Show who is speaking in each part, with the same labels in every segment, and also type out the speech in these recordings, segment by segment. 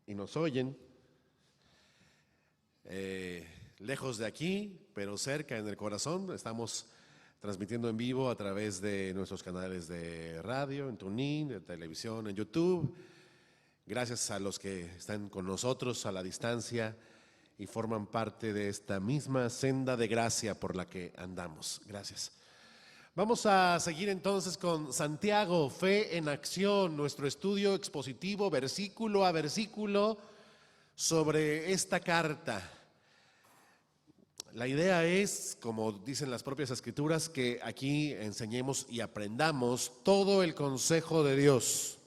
Speaker 1: y nos oyen, lejos de aquí, pero cerca en el corazón. Estamos transmitiendo en vivo a través de nuestros canales de radio, en TuneIn, de televisión, en YouTube. Gracias a los que están con nosotros a la distancia y forman parte de esta misma senda de gracia por la que andamos. Gracias. Vamos a seguir entonces con Santiago, Fe en Acción, nuestro estudio expositivo versículo a versículo sobre esta carta. La idea es, como dicen las propias escrituras, que aquí enseñemos y aprendamos todo el consejo de Dios.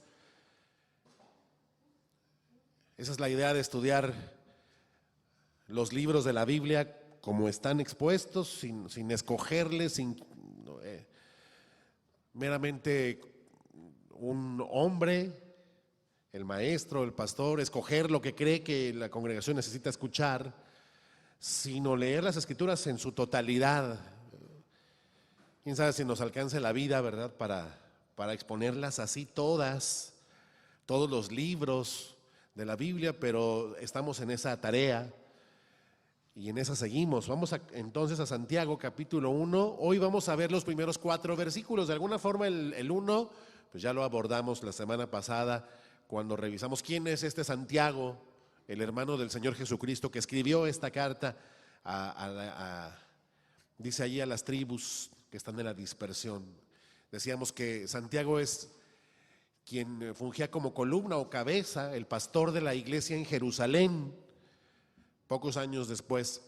Speaker 1: Esa es la idea de estudiar los libros de la Biblia como están expuestos, sin escogerles, meramente un hombre, el maestro, el pastor, escoger lo que cree que la congregación necesita escuchar, sino leer las escrituras en su totalidad. Quién sabe si nos alcance la vida, ¿verdad?, para exponerlas así todos los libros de la Biblia, pero estamos en esa tarea y en esa seguimos. Vamos entonces a Santiago capítulo 1. Hoy vamos a ver los primeros 4 versículos. De alguna forma el 1, pues ya lo abordamos la semana pasada cuando revisamos quién es este Santiago, el hermano del Señor Jesucristo que escribió esta carta dice allí a las tribus que están en la dispersión. Decíamos que Santiago es quien fungía como columna o cabeza, el pastor de la iglesia en Jerusalén, pocos años después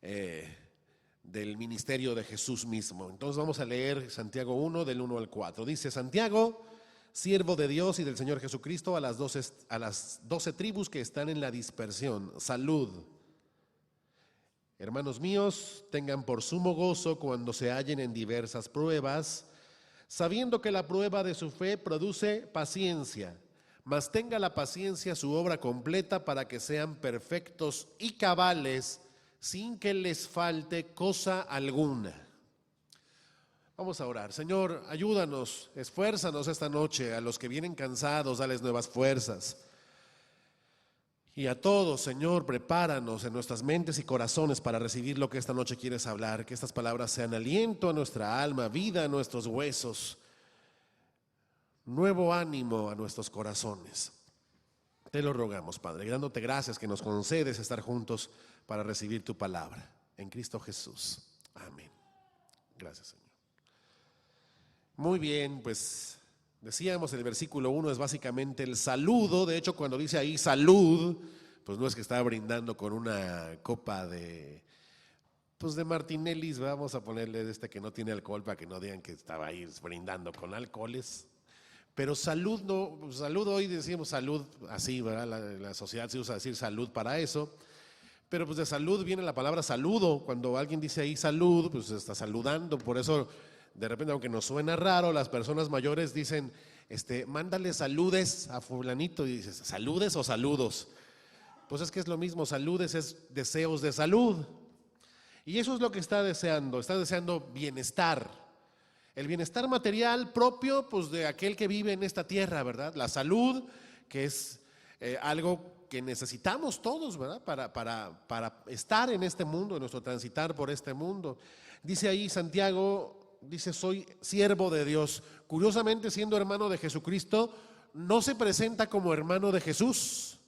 Speaker 1: del ministerio de Jesús mismo. Entonces vamos a leer Santiago 1 del 1 al 4. Dice: Santiago, siervo de Dios y del Señor Jesucristo, a las 12 tribus que están en la dispersión, salud. Hermanos míos, tengan por sumo gozo cuando se hallen en diversas pruebas, sabiendo que la prueba de su fe produce paciencia, mas tenga la paciencia su obra completa para que sean perfectos y cabales, sin que les falte cosa alguna. Vamos a orar. Señor, ayúdanos, esfuérzanos esta noche. A los que vienen cansados, dales nuevas fuerzas. Y a todos, Señor, prepáranos en nuestras mentes y corazones para recibir lo que esta noche quieres hablar. Que estas palabras sean aliento a nuestra alma, vida a nuestros huesos, nuevo ánimo a nuestros corazones. Te lo rogamos, Padre, dándote gracias que nos concedes estar juntos para recibir tu palabra. En Cristo Jesús. Amén. Gracias, Señor. Muy bien, pues decíamos, el versículo 1 es básicamente el saludo. De hecho, cuando dice ahí salud, pues no es que está brindando con una copa de Martinellis, vamos a ponerle de este que no tiene alcohol para que no digan que estaba ahí brindando con alcoholes. Pero salud no, salud hoy decimos salud así, ¿verdad? La sociedad se usa decir salud para eso. Pero pues de salud viene la palabra saludo. Cuando alguien dice ahí salud, pues está saludando. Por eso de repente, aunque nos suena raro, las personas mayores dicen, mándale saludes a fulanito, y dices, ¿saludes o saludos? Pues es que es lo mismo, saludes es deseos de salud. Y eso es lo que está deseando bienestar. El bienestar material propio, pues de aquel que vive en esta tierra, ¿verdad? La salud, que es algo que necesitamos todos, ¿verdad? Para estar en este mundo, en nuestro transitar por este mundo. Dice ahí Santiago, dice, soy siervo de Dios. Curiosamente, siendo hermano de Jesucristo, no se presenta como hermano de Jesús,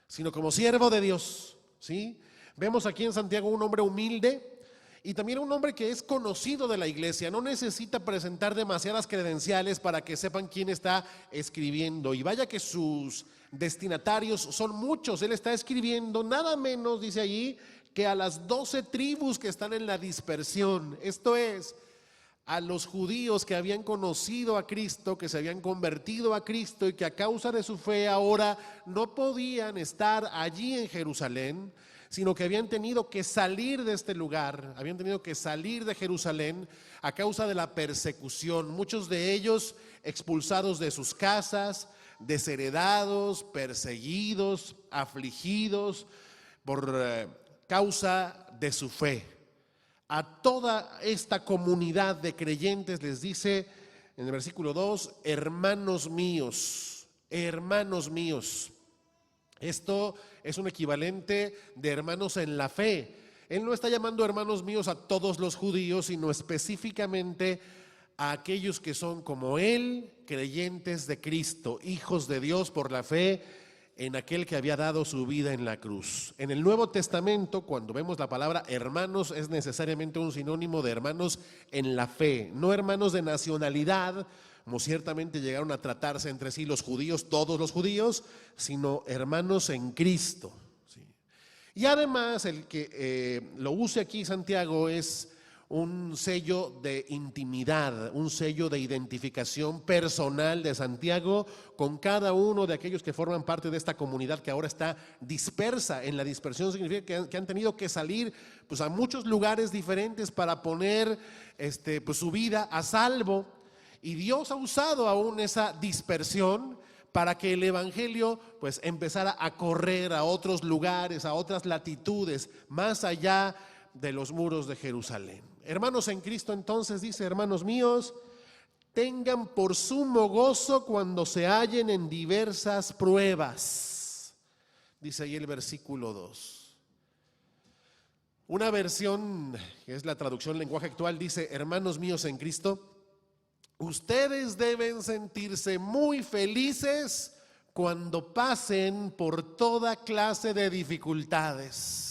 Speaker 1: sino como siervo de Dios, ¿sí? Vemos aquí en Santiago un hombre humilde y también un hombre que es conocido de la iglesia. No necesita presentar demasiadas credenciales para que sepan quién está escribiendo. Y vaya que sus destinatarios son muchos. Él está escribiendo nada menos, dice allí, que a las 12 tribus que están en la dispersión. Esto es, a los judíos que habían conocido a Cristo, que se habían convertido a Cristo y que a causa de su fe ahora no podían estar allí en Jerusalén, sino que habían tenido que salir de este lugar, habían tenido que salir de Jerusalén a causa de la persecución. Muchos de ellos expulsados de sus casas, desheredados, perseguidos, afligidos por causa de su fe. A toda esta comunidad de creyentes les dice en el versículo 2, hermanos míos, hermanos míos. Esto es un equivalente de hermanos en la fe. Él no está llamando hermanos míos a todos los judíos, sino específicamente a aquellos que son como él, creyentes de Cristo, hijos de Dios por la fe en aquel que había dado su vida en la cruz. En el Nuevo Testamento, cuando vemos la palabra hermanos, es necesariamente un sinónimo de hermanos en la fe, no hermanos de nacionalidad, como ciertamente llegaron a tratarse entre sí los judíos, todos los judíos, sino hermanos en Cristo. ¿Sí? Y además el que lo use aquí Santiago es un sello de intimidad, un sello de identificación personal de Santiago con cada uno de aquellos que forman parte de esta comunidad que ahora está dispersa. En la dispersión significa que han tenido que salir pues, a muchos lugares diferentes para poner pues, su vida a salvo. Y Dios ha usado aún esa dispersión para que el evangelio pues empezara a correr a otros lugares, a otras latitudes, más allá de los muros de Jerusalén. Hermanos en Cristo, entonces dice: hermanos míos, tengan por sumo gozo cuando se hallen en diversas pruebas. Dice ahí el versículo 2. Una versión, que es la traducción lenguaje actual, dice: hermanos míos en Cristo, ustedes deben sentirse muy felices cuando pasen por toda clase de dificultades.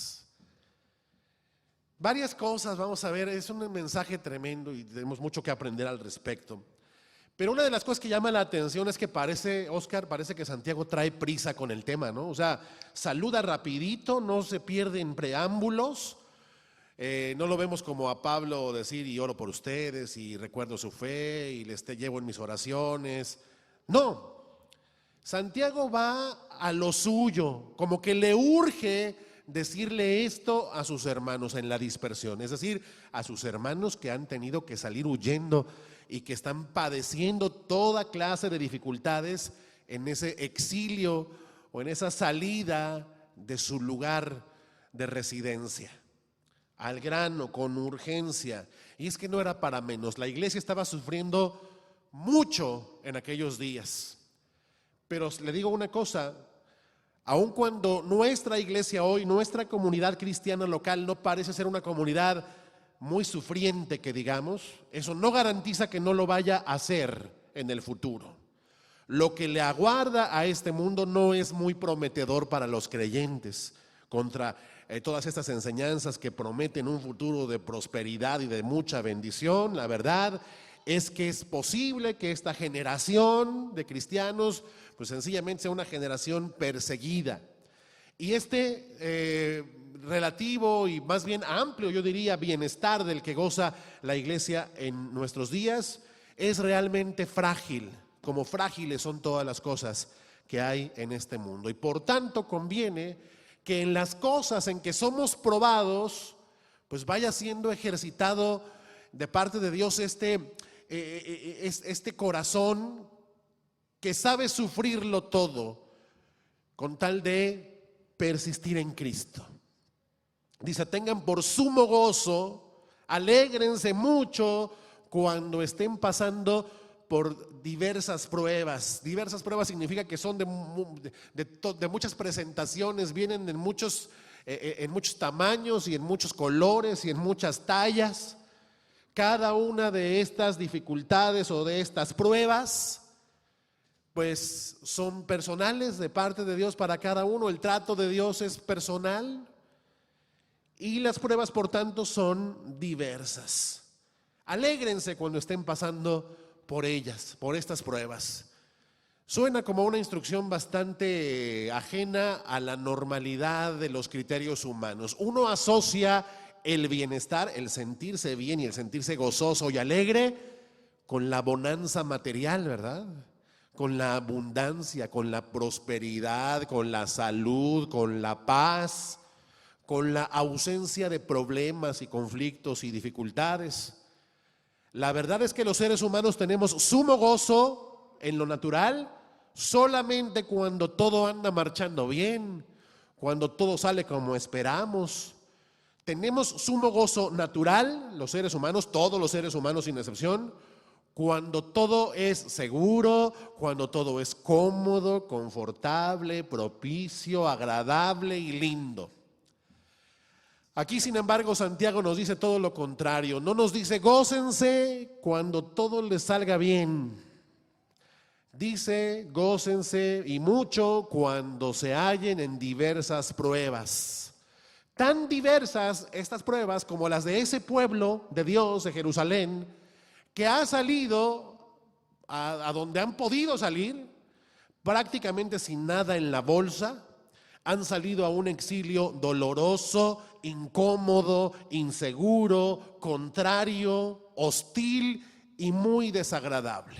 Speaker 1: Varias cosas vamos a ver, es un mensaje tremendo y tenemos mucho que aprender al respecto. Pero una de las cosas que llama la atención es que parece que Santiago trae prisa con el tema, ¿no? O sea, saluda rapidito, no se pierde en preámbulos. No lo vemos como a Pablo decir: y oro por ustedes, y recuerdo su fe, y les llevo en mis oraciones. No, Santiago va a lo suyo, como que le urge decirle esto a sus hermanos en la dispersión, es decir, a sus hermanos que han tenido que salir huyendo y que están padeciendo toda clase de dificultades en ese exilio o en esa salida de su lugar de residencia. Al grano, con urgencia. Y es que no era para menos, la iglesia estaba sufriendo mucho en aquellos días. Pero le digo una cosa: aun cuando nuestra iglesia hoy, nuestra comunidad cristiana local no parece ser una comunidad muy sufriente, que digamos, eso no garantiza que no lo vaya a hacer en el futuro. Lo que le aguarda a este mundo no es muy prometedor para los creyentes. Contra todas estas enseñanzas que prometen un futuro de prosperidad y de mucha bendición, la verdad es que es posible que esta generación de cristianos pues sencillamente sea una generación perseguida. Y relativo y más bien amplio, yo diría, bienestar del que goza la iglesia en nuestros días es realmente frágil, como frágiles son todas las cosas que hay en este mundo. Y por tanto conviene que en las cosas en que somos probados, pues vaya siendo ejercitado de parte de Dios este corazón que sabe sufrirlo todo con tal de persistir en Cristo. Dice: tengan por sumo gozo, alégrense mucho cuando estén pasando por diversas pruebas. Diversas pruebas significa que son de muchas presentaciones, vienen en muchos tamaños y en muchos colores y en muchas tallas. Cada una de estas dificultades o de estas pruebas pues son personales de parte de Dios para cada uno. El trato de Dios es personal y las pruebas por tanto son diversas. Alégrense cuando estén pasando por ellas, por estas pruebas. Suena como una instrucción bastante ajena a la normalidad de los criterios humanos. Uno asocia el bienestar, el sentirse bien y el sentirse gozoso y alegre con la bonanza material, ¿verdad? Con la abundancia, con la prosperidad, con la salud, con la paz, con la ausencia de problemas y conflictos y dificultades. La verdad es que los seres humanos tenemos sumo gozo en lo natural solamente cuando todo anda marchando bien, cuando todo sale como esperamos. Tenemos sumo gozo natural, los seres humanos, todos los seres humanos sin excepción, cuando todo es seguro, cuando todo es cómodo, confortable, propicio, agradable y lindo. Aquí, sin embargo, Santiago nos dice todo lo contrario. No nos dice gócense cuando todo les salga bien. Dice gócense y mucho cuando se hallen en diversas pruebas. Tan diversas estas pruebas como las de ese pueblo de Dios, de Jerusalén, que ha salido a donde han podido salir, prácticamente sin nada en la bolsa. Han salido a un exilio doloroso, incómodo, inseguro, contrario, hostil y muy desagradable.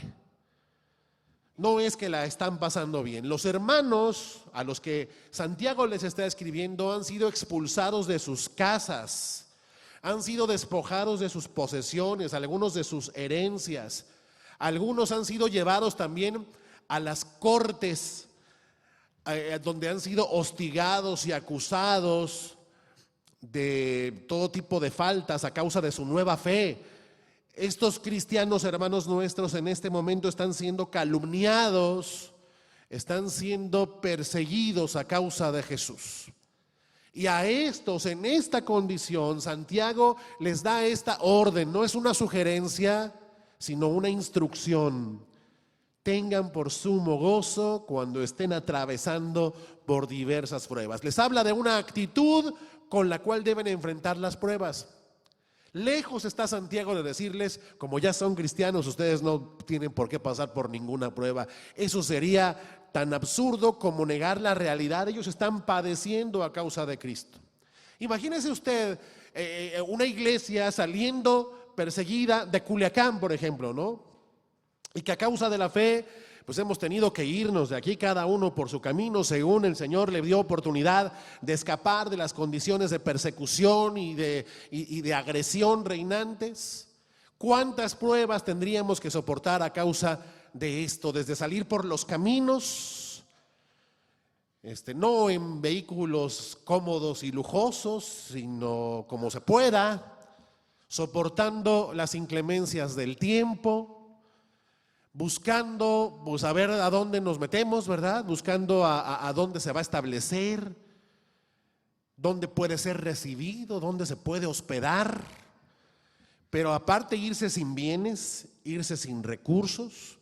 Speaker 1: No es que la están pasando bien. Los hermanos a los que Santiago les está escribiendo han sido expulsados de sus casas, han sido despojados de sus posesiones, algunos de sus herencias. Algunos han sido llevados también a las cortes, donde han sido hostigados y acusados de todo tipo de faltas a causa de su nueva fe. Estos cristianos, hermanos nuestros, en este momento están siendo calumniados, están siendo perseguidos a causa de Jesús. Y a estos, en esta condición, Santiago les da esta orden. No es una sugerencia, sino una instrucción. Tengan por sumo gozo cuando estén atravesando por diversas pruebas. Les habla de una actitud con la cual deben enfrentar las pruebas. Lejos está Santiago de decirles, como ya son cristianos, ustedes no tienen por qué pasar por ninguna prueba. Eso sería tan absurdo como negar la realidad. Ellos están padeciendo a causa de Cristo. Imagínese usted una iglesia saliendo perseguida de Culiacán, por ejemplo, ¿no? Y que a causa de la fe, pues hemos tenido que irnos de aquí cada uno por su camino, según el Señor le dio oportunidad de escapar de las condiciones de persecución y de agresión reinantes. ¿Cuántas pruebas tendríamos que soportar a causa de esto? Desde salir por los caminos, no en vehículos cómodos y lujosos, sino como se pueda, soportando las inclemencias del tiempo, buscando pues, a ver a dónde nos metemos, ¿verdad? Buscando a dónde se va a establecer, dónde puede ser recibido, dónde se puede hospedar. Pero aparte irse sin bienes, irse sin recursos.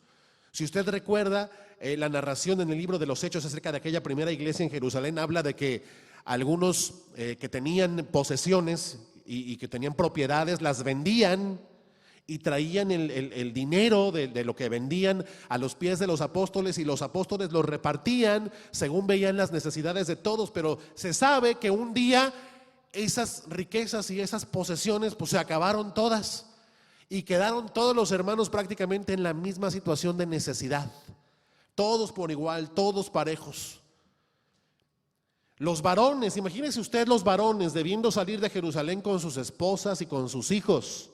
Speaker 1: Si usted recuerda la narración en el libro de los Hechos acerca de aquella primera iglesia en Jerusalén, habla de que algunos que tenían posesiones y que tenían propiedades, las vendían y traían el dinero de lo que vendían a los pies de los apóstoles, y los apóstoles los repartían según veían las necesidades de todos. Pero se sabe que un día esas riquezas y esas posesiones pues se acabaron todas y quedaron todos los hermanos prácticamente en la misma situación de necesidad, todos por igual, todos parejos. Los varones, imagínese usted los varones debiendo salir de Jerusalén con sus esposas y con sus hijos,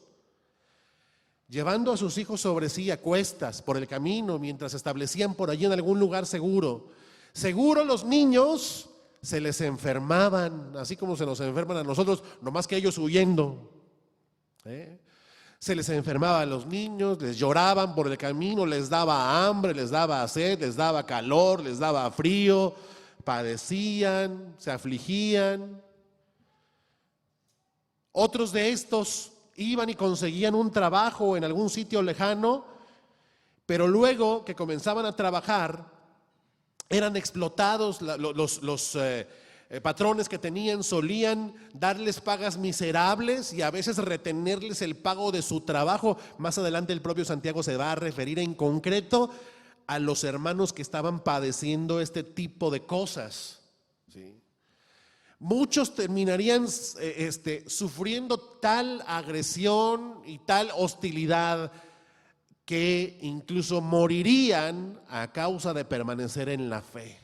Speaker 1: llevando a sus hijos sobre sí a cuestas por el camino mientras se establecían por allí en algún lugar seguro. Seguro los niños se les enfermaban, así como se nos enferman a nosotros, nomás que ellos huyendo. Se les enfermaban los niños, les lloraban por el camino, les daba hambre, les daba sed, les daba calor, les daba frío, padecían, se afligían. Otros de estos iban y conseguían un trabajo en algún sitio lejano, pero luego que comenzaban a trabajar, eran explotados. Los patrones que tenían solían darles pagas miserables y a veces retenerles el pago de su trabajo. Más adelante el propio Santiago se va a referir en concreto a los hermanos que estaban padeciendo este tipo de cosas, ¿sí? Muchos terminarían sufriendo tal agresión y tal hostilidad que incluso morirían a causa de permanecer en la fe.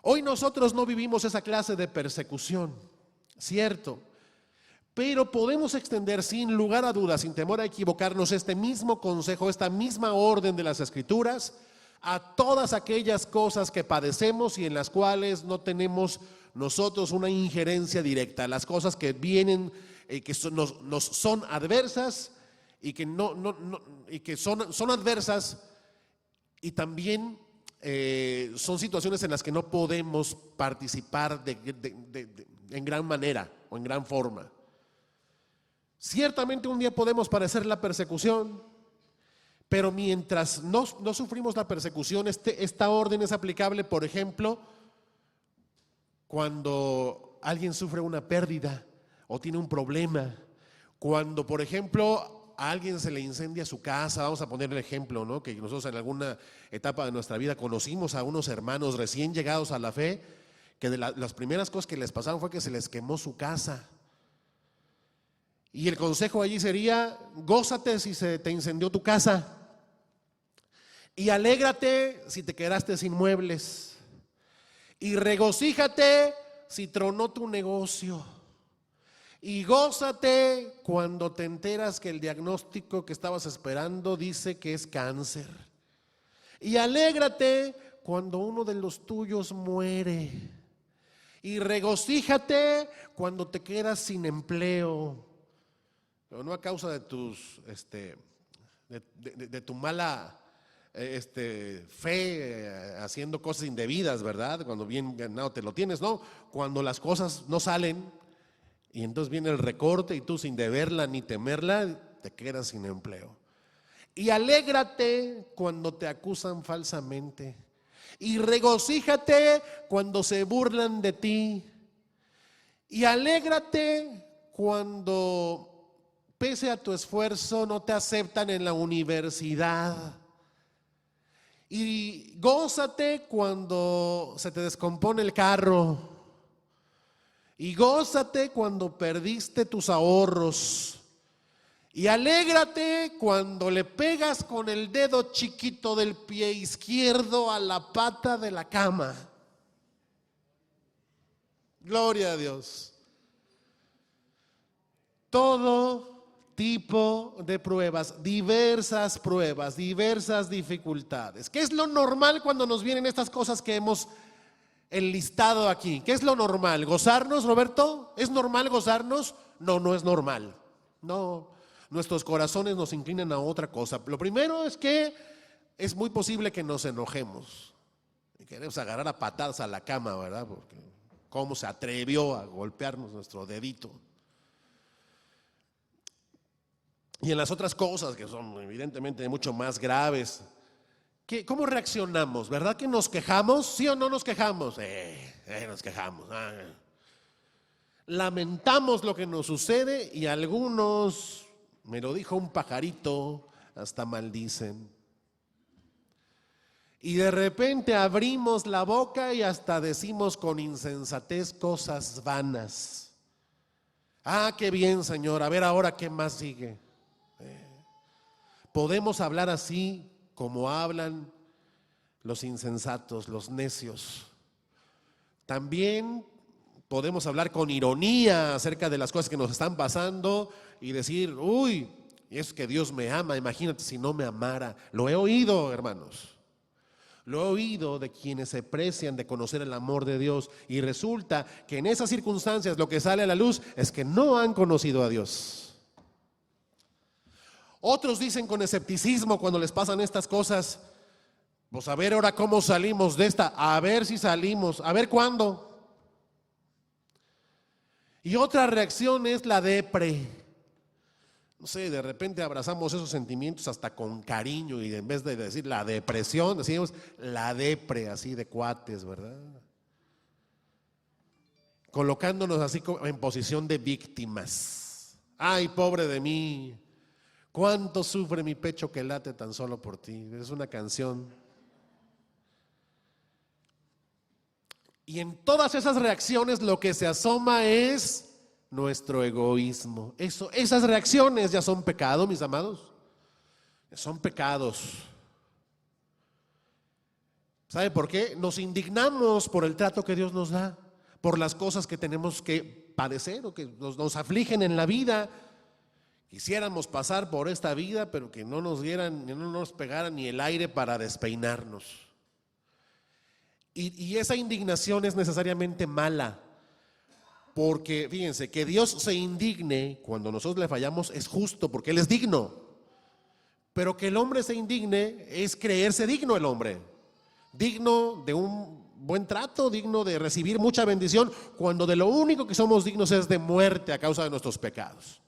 Speaker 1: Hoy nosotros no vivimos esa clase de persecución, cierto, pero podemos extender sin lugar a dudas, sin temor a equivocarnos, este mismo consejo, esta misma orden de las Escrituras a todas aquellas cosas que padecemos y en las cuales no tenemos nosotros una injerencia directa, las cosas que vienen, que nos son adversas y que y que son adversas, y también son situaciones en las que no podemos participar en gran manera o en gran forma. Ciertamente un día podemos padecer la persecución, pero mientras no sufrimos la persecución, esta orden es aplicable, por ejemplo, cuando alguien sufre una pérdida o tiene un problema. Cuando, por ejemplo, a alguien se le incendia su casa, vamos a poner el ejemplo, ¿no? Que nosotros en alguna etapa de nuestra vida conocimos a unos hermanos recién llegados a la fe, que las primeras cosas que les pasaron fue que se les quemó su casa. Y el consejo allí sería: gózate si se te incendió tu casa, y alégrate si te quedaste sin muebles, y regocíjate si tronó tu negocio, y gózate cuando te enteras que el diagnóstico que estabas esperando dice que es cáncer, y alégrate cuando uno de los tuyos muere, y regocíjate cuando te quedas sin empleo, pero no a causa de tu mala fe, haciendo cosas indebidas, ¿verdad? Cuando bien ganado te lo tienes, no, cuando las cosas no salen y entonces viene el recorte y tú, sin deberla ni temerla, te quedas sin empleo. Y alégrate cuando te acusan falsamente, y regocíjate cuando se burlan de ti, y alégrate cuando, pese a tu esfuerzo, no te aceptan en la universidad. Y gózate cuando se te descompone el carro. Y gózate cuando perdiste tus ahorros. Y alégrate cuando le pegas con el dedo chiquito del pie izquierdo a la pata de la cama. Gloria a Dios. Todo tipo de pruebas, diversas dificultades. ¿Qué es lo normal cuando nos vienen estas cosas que hemos enlistado aquí? ¿Qué es lo normal? ¿Gozarnos, Roberto? ¿Es normal gozarnos? No, no es normal. No, nuestros corazones nos inclinan a otra cosa. Lo primero es que es muy posible que nos enojemos y queremos agarrar a patadas a la cama, ¿verdad? Porque cómo se atrevió a golpearnos nuestro dedito. Y en las otras cosas que son evidentemente mucho más graves, ¿cómo reaccionamos? ¿Verdad que nos quejamos? ¿Sí o no nos quejamos? Nos quejamos. Lamentamos lo que nos sucede, y algunos, me lo dijo un pajarito, hasta maldicen. Y de repente abrimos la boca y hasta decimos con insensatez cosas vanas. Qué bien, Señor, a ver ahora qué más sigue. Podemos hablar así como hablan los insensatos, los necios. También podemos hablar con ironía acerca de las cosas que nos están pasando y decir: uy, es que Dios me ama, imagínate si no me amara. Lo he oído, hermanos. Lo he oído de quienes se precian de conocer el amor de Dios, y resulta que en esas circunstancias lo que sale a la luz es que no han conocido a Dios. Otros dicen con escepticismo cuando les pasan estas cosas: pues a ver ahora cómo salimos de esta, a ver si salimos, a ver cuándo. Y otra reacción es la depre. No sé, de repente abrazamos esos sentimientos hasta con cariño, y en vez de decir la depresión, decimos la depre, así de cuates, ¿verdad? Colocándonos así en posición de víctimas. Ay, pobre de mí. Cuánto sufre mi pecho que late tan solo por ti. Es una canción. Y en todas esas reacciones lo que se asoma es nuestro egoísmo. Esas reacciones ya son pecado, mis amados. Son pecados. ¿Sabe por qué? Nos indignamos por el trato que Dios nos da, por las cosas que tenemos que padecer o que nos afligen en la vida. Quisiéramos pasar por esta vida, pero que no nos dieran, no nos pegaran ni el aire para despeinarnos. Y esa indignación es necesariamente mala, porque fíjense, que Dios se indigne cuando nosotros le fallamos es justo, porque Él es digno. Pero que el hombre se indigne es creerse digno el hombre, digno de un buen trato, digno de recibir mucha bendición, cuando de lo único que somos dignos es de muerte a causa de nuestros pecados.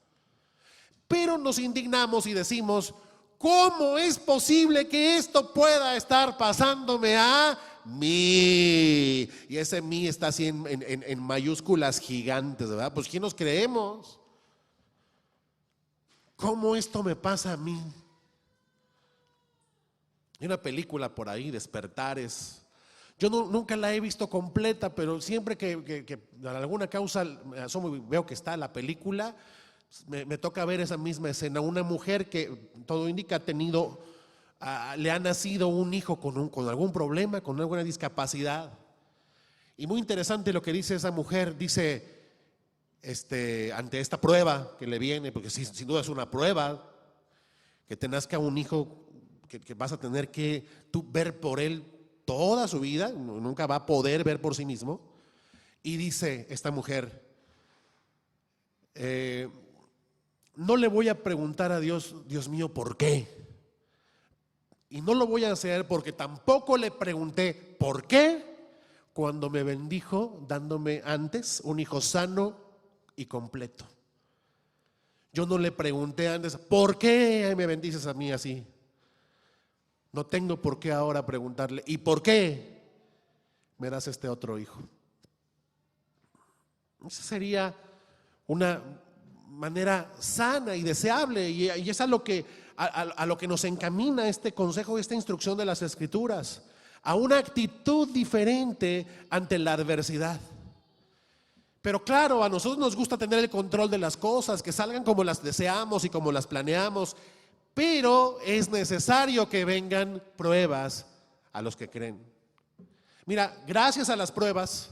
Speaker 1: Pero nos indignamos y decimos: ¿cómo es posible que esto pueda estar pasándome a mí? Y ese mí está así en mayúsculas gigantes, ¿verdad? Pues ¿quién nos creemos? ¿Cómo esto me pasa a mí? Hay una película por ahí, Despertares. Yo nunca la he visto completa, pero siempre que por alguna causa me asomo y veo que está la película, me toca ver esa misma escena. Una mujer que todo indica ha tenido, le ha nacido un hijo con algún problema, con alguna discapacidad. Y muy interesante lo que dice esa mujer. Dice, ante esta prueba que le viene, porque sin duda es una prueba, que te nazca un hijo que vas a tener que tú ver por él toda su vida, nunca va a poder ver por sí mismo. Y dice esta mujer: no le voy a preguntar a Dios, Dios mío, ¿por qué? Y no lo voy a hacer porque tampoco le pregunté ¿por qué? Cuando me bendijo dándome antes un hijo sano y completo. Yo no le pregunté antes ¿por qué me bendices a mí así? No tengo por qué ahora preguntarle ¿y por qué me das este otro hijo? Esa sería una manera sana y deseable, y es a lo que nos encamina este consejo, esta instrucción de las Escrituras, a una actitud diferente ante la adversidad. Pero claro, a nosotros nos gusta tener el control de las cosas, que salgan como las deseamos y como las planeamos, pero es necesario que vengan pruebas a los que creen. Mira, gracias a las pruebas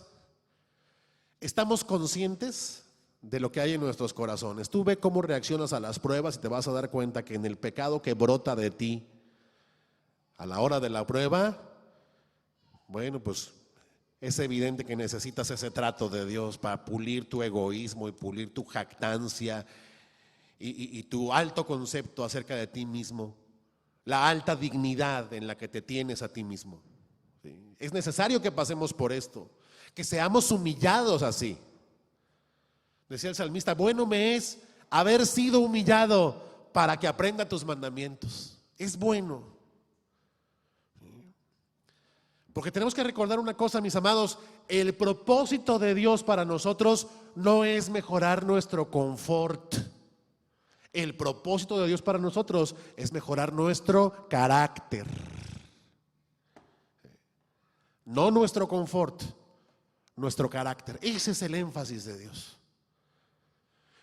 Speaker 1: estamos conscientes de lo que hay en nuestros corazones. Tú ve cómo reaccionas a las pruebas y te vas a dar cuenta que en el pecado que brota de ti a la hora de la prueba, bueno, pues es evidente que necesitas ese trato de Dios para pulir tu egoísmo y pulir tu jactancia y tu alto concepto acerca de ti mismo, la alta dignidad en la que te tienes a ti mismo. ¿Sí? Es necesario que pasemos por esto, que seamos humillados así. Decía el salmista: bueno me es haber sido humillado para que aprenda tus mandamientos. Es bueno. Porque tenemos que recordar una cosa, mis amados: el propósito de Dios para nosotros no es mejorar nuestro confort. El propósito de Dios para nosotros es mejorar nuestro carácter. No nuestro confort, nuestro carácter. Ese es el énfasis de Dios.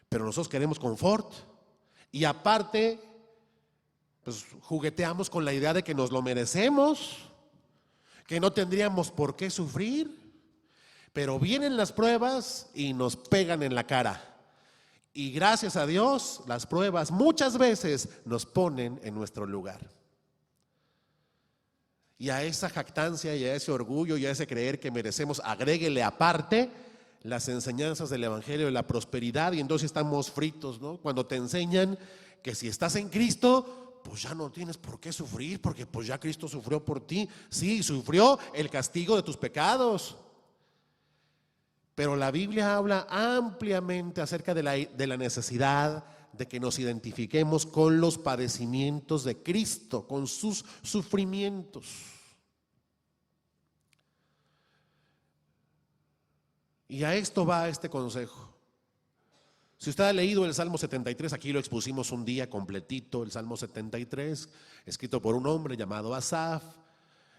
Speaker 1: Pero nosotros queremos confort y aparte, pues jugueteamos con la idea de que nos lo merecemos, que no tendríamos por qué sufrir, pero vienen las pruebas y nos pegan en la cara. Y gracias a Dios, las pruebas muchas veces nos ponen en nuestro lugar. Y a esa jactancia y a ese orgullo y a ese creer que merecemos, agréguele aparte las enseñanzas del evangelio de la prosperidad, y entonces estamos fritos, ¿no? Cuando te enseñan que si estás en Cristo, pues ya no tienes por qué sufrir, porque pues ya Cristo sufrió por ti. Sí, sufrió el castigo de tus pecados. Pero la Biblia habla ampliamente acerca de la necesidad de que nos identifiquemos con los padecimientos de Cristo, con sus sufrimientos. Y a esto va este consejo. Si usted ha leído el Salmo 73, aquí lo expusimos un día completito, el Salmo 73, escrito por un hombre llamado Asaf,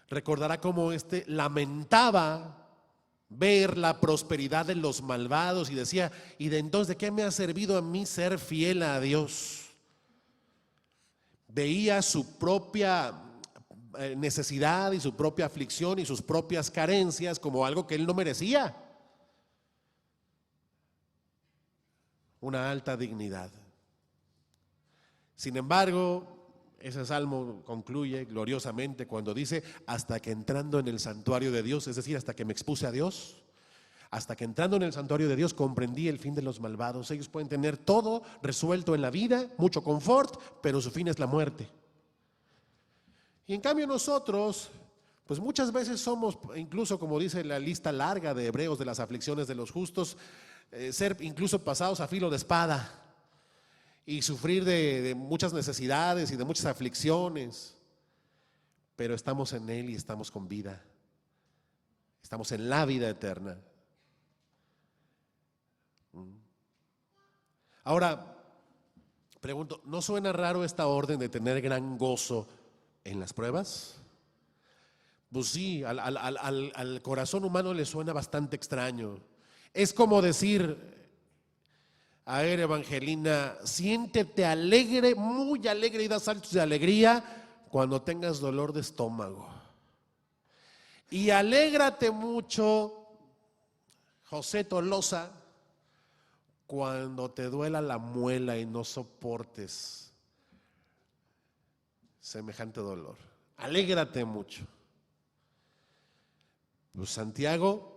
Speaker 1: recordará cómo lamentaba ver la prosperidad de los malvados y decía: ¿y de entonces de qué me ha servido a mí ser fiel a Dios? Veía su propia necesidad y su propia aflicción y sus propias carencias como algo que él no merecía. Una alta dignidad. Sin embargo, ese salmo concluye gloriosamente cuando dice: hasta que entrando en el santuario de Dios, es decir, hasta que me expuse a Dios, hasta que entrando en el santuario de Dios comprendí el fin de los malvados. Ellos pueden tener todo resuelto en la vida, mucho confort, pero su fin es la muerte. Y en cambio nosotros, pues muchas veces somos, incluso como dice la lista larga de Hebreos de las aflicciones de los justos, ser incluso pasados a filo de espada y sufrir de muchas necesidades y de muchas aflicciones, pero estamos en Él y estamos con vida, estamos en la vida eterna. Ahora, pregunto, ¿no suena raro esta orden de tener gran gozo en las pruebas? Pues sí, al corazón humano le suena bastante extraño. Es como decir, a ver, Evangelina, siéntete alegre, muy alegre, y da saltos de alegría cuando tengas dolor de estómago. Y alégrate mucho, José Tolosa, cuando te duela la muela y no soportes semejante dolor. Alégrate mucho. Pues Santiago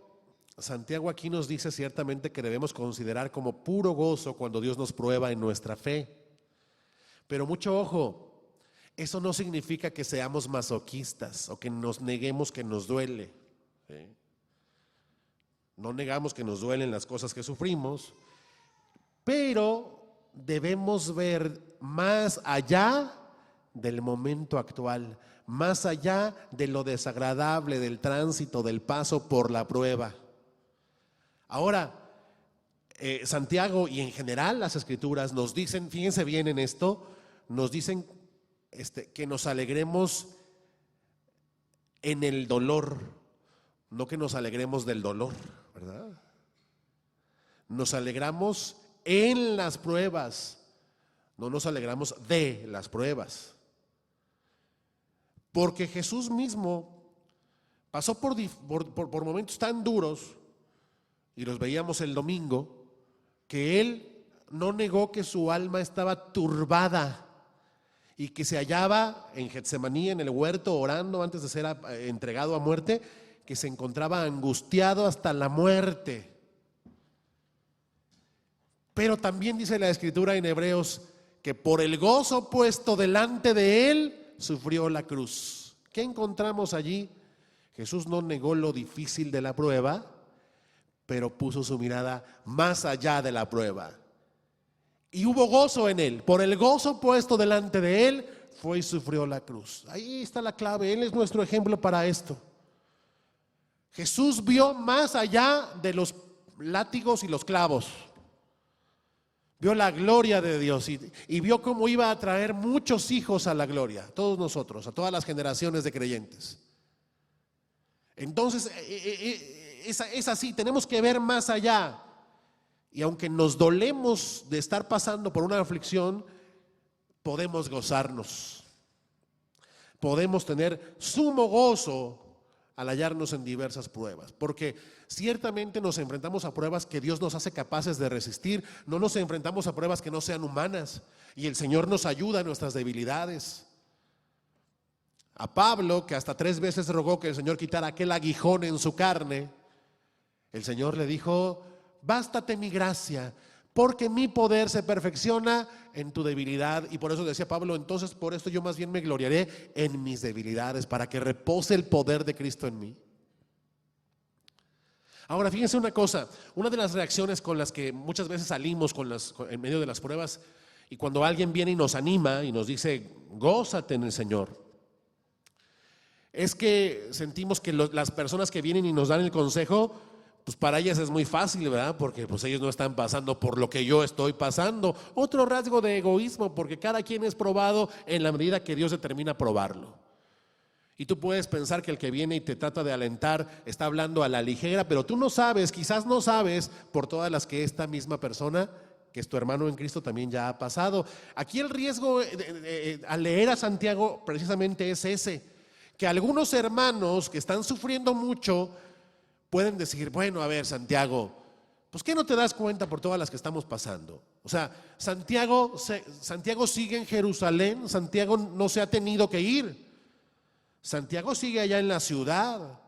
Speaker 1: aquí nos dice ciertamente que debemos considerar como puro gozo cuando Dios nos prueba en nuestra fe. Pero mucho ojo, eso no significa que seamos masoquistas o que nos neguemos que nos duele. ¿Sí? No negamos que nos duelen las cosas que sufrimos, pero debemos ver más allá del momento actual, más allá de lo desagradable del tránsito, del paso por la prueba. Ahora, Santiago y en general las Escrituras nos dicen, fíjense bien en esto, nos dicen que nos alegremos en el dolor, no que nos alegremos del dolor, ¿verdad? Nos alegramos en las pruebas, no nos alegramos de las pruebas. Porque Jesús mismo pasó por momentos tan duros, y los veíamos el domingo, que Él no negó que su alma estaba turbada y que se hallaba en Getsemaní, en el huerto, orando antes de ser entregado a muerte, que se encontraba angustiado hasta la muerte. Pero también dice la Escritura en Hebreos que por el gozo puesto delante de Él, sufrió la cruz. ¿Qué encontramos allí? Jesús no negó lo difícil de la prueba, pero puso su mirada más allá de la prueba. Y hubo gozo en Él. Por el gozo puesto delante de Él, fue y sufrió la cruz. Ahí está la clave. Él es nuestro ejemplo para esto. Jesús vio más allá de los látigos y los clavos. Vio la gloria de Dios y vio cómo iba a traer muchos hijos a la gloria, todos nosotros, a todas las generaciones de creyentes. Entonces, es así, tenemos que ver más allá. Y aunque nos dolemos de estar pasando por una aflicción, podemos gozarnos. Podemos tener sumo gozo al hallarnos en diversas pruebas, porque ciertamente nos enfrentamos a pruebas que Dios nos hace capaces de resistir. No nos enfrentamos a pruebas que no sean humanas, y el Señor nos ayuda en nuestras debilidades. A Pablo, que hasta 3 veces rogó que el Señor quitara aquel aguijón en su carne, el Señor le dijo: bástate mi gracia, porque mi poder se perfecciona en tu debilidad. Y por eso decía Pablo: entonces por esto yo más bien me gloriaré en mis debilidades, para que repose el poder de Cristo en mí. Ahora fíjense una cosa, una de las reacciones con las que muchas veces salimos en medio de las pruebas, y cuando alguien viene y nos anima y nos dice: gózate en el Señor, es que sentimos que las personas que vienen y nos dan el consejo, pues para ellas es muy fácil, ¿verdad? Porque pues ellos no están pasando por lo que yo estoy pasando. Otro rasgo de egoísmo, porque cada quien es probado en la medida que Dios determina probarlo. Y tú puedes pensar que el que viene y te trata de alentar está hablando a la ligera, pero tú no sabes, quizás no sabes, por todas las que esta misma persona, que es tu hermano en Cristo, también ya ha pasado. Aquí el riesgo al leer a Santiago precisamente es ese, que algunos hermanos que están sufriendo mucho pueden decir: bueno, a ver, Santiago, pues ¿qué no te das cuenta por todas las que estamos pasando? O sea, Santiago sigue en Jerusalén, Santiago no se ha tenido que ir, Santiago sigue allá en la ciudad.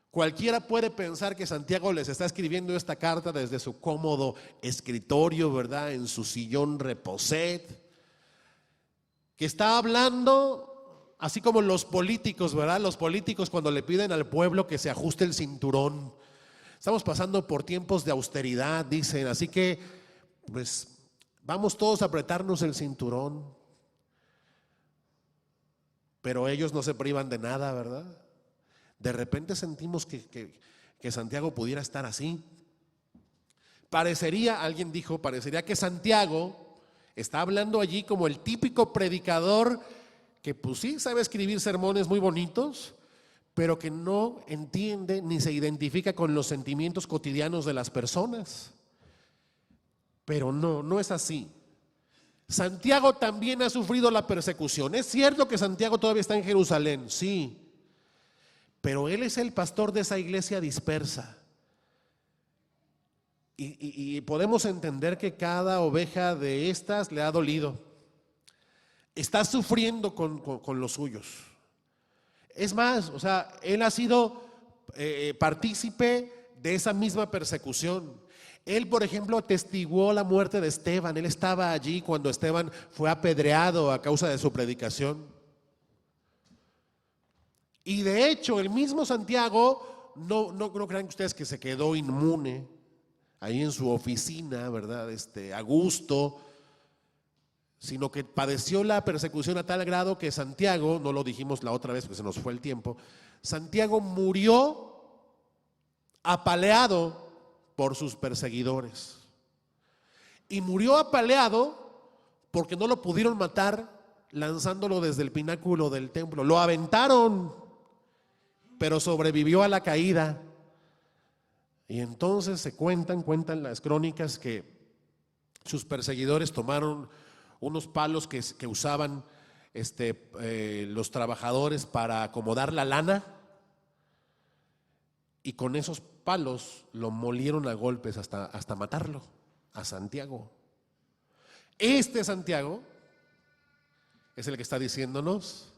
Speaker 1: Cualquiera puede pensar que Santiago les está escribiendo esta carta desde su cómodo escritorio, ¿verdad? En su sillón reposet, que está hablando Así como los políticos, ¿verdad? Los políticos cuando le piden al pueblo que se ajuste el cinturón. Estamos pasando por tiempos de austeridad, dicen, así que pues vamos todos a apretarnos el cinturón. Pero ellos no se privan de nada, ¿verdad? De repente sentimos que Santiago pudiera estar así. Parecería, alguien dijo, parecería que Santiago está hablando allí como el típico predicador que pues sí sabe escribir sermones muy bonitos, pero que no entiende ni se identifica con los sentimientos cotidianos de las personas. Pero no es así. Santiago también ha sufrido la persecución. Es cierto que Santiago todavía está en Jerusalén, sí, pero él es el pastor de esa iglesia dispersa. Y podemos entender que cada oveja de estas le ha dolido. Está sufriendo con los suyos. Es más, o sea, él ha sido partícipe de esa misma persecución. Él, por ejemplo, atestiguó la muerte de Esteban. Él estaba allí cuando Esteban fue apedreado a causa de su predicación. Y de hecho, el mismo Santiago, no crean ustedes que se quedó inmune ahí en su oficina, ¿verdad? A gusto, sino que padeció la persecución a tal grado que Santiago, no lo dijimos la otra vez porque se nos fue el tiempo, Santiago murió apaleado por sus perseguidores. Y murió apaleado porque no lo pudieron matar lanzándolo desde el pináculo del templo. Lo aventaron, pero sobrevivió a la caída. Y entonces se cuentan las crónicas que sus perseguidores tomaron unos palos que usaban los trabajadores para acomodar la lana, y con esos palos lo molieron a golpes hasta matarlo, a Santiago. Santiago es el que está diciéndonos,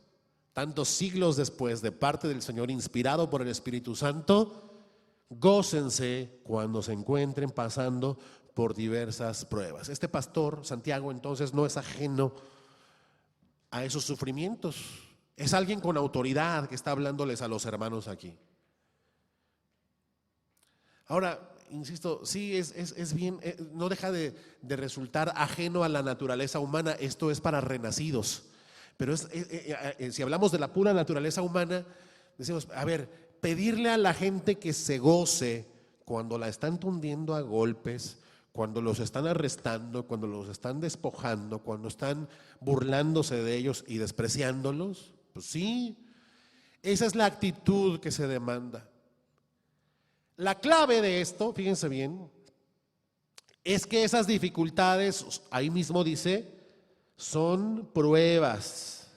Speaker 1: tantos siglos después, de parte del Señor, inspirado por el Espíritu Santo: gócense cuando se encuentren pasando por diversas pruebas. Este pastor, Santiago, entonces no es ajeno a esos sufrimientos. Es alguien con autoridad que está hablándoles a los hermanos aquí. Ahora, insisto, sí es bien, no deja de resultar ajeno a la naturaleza humana. Esto es para renacidos. Pero si hablamos de la pura naturaleza humana, decimos, a ver, pedirle a la gente que se goce cuando la están tundiendo a golpes, cuando los están arrestando, cuando los están despojando, cuando están burlándose de ellos y despreciándolos, pues sí, esa es la actitud que se demanda. La clave de esto, fíjense bien, es que esas dificultades, ahí mismo dice, son pruebas.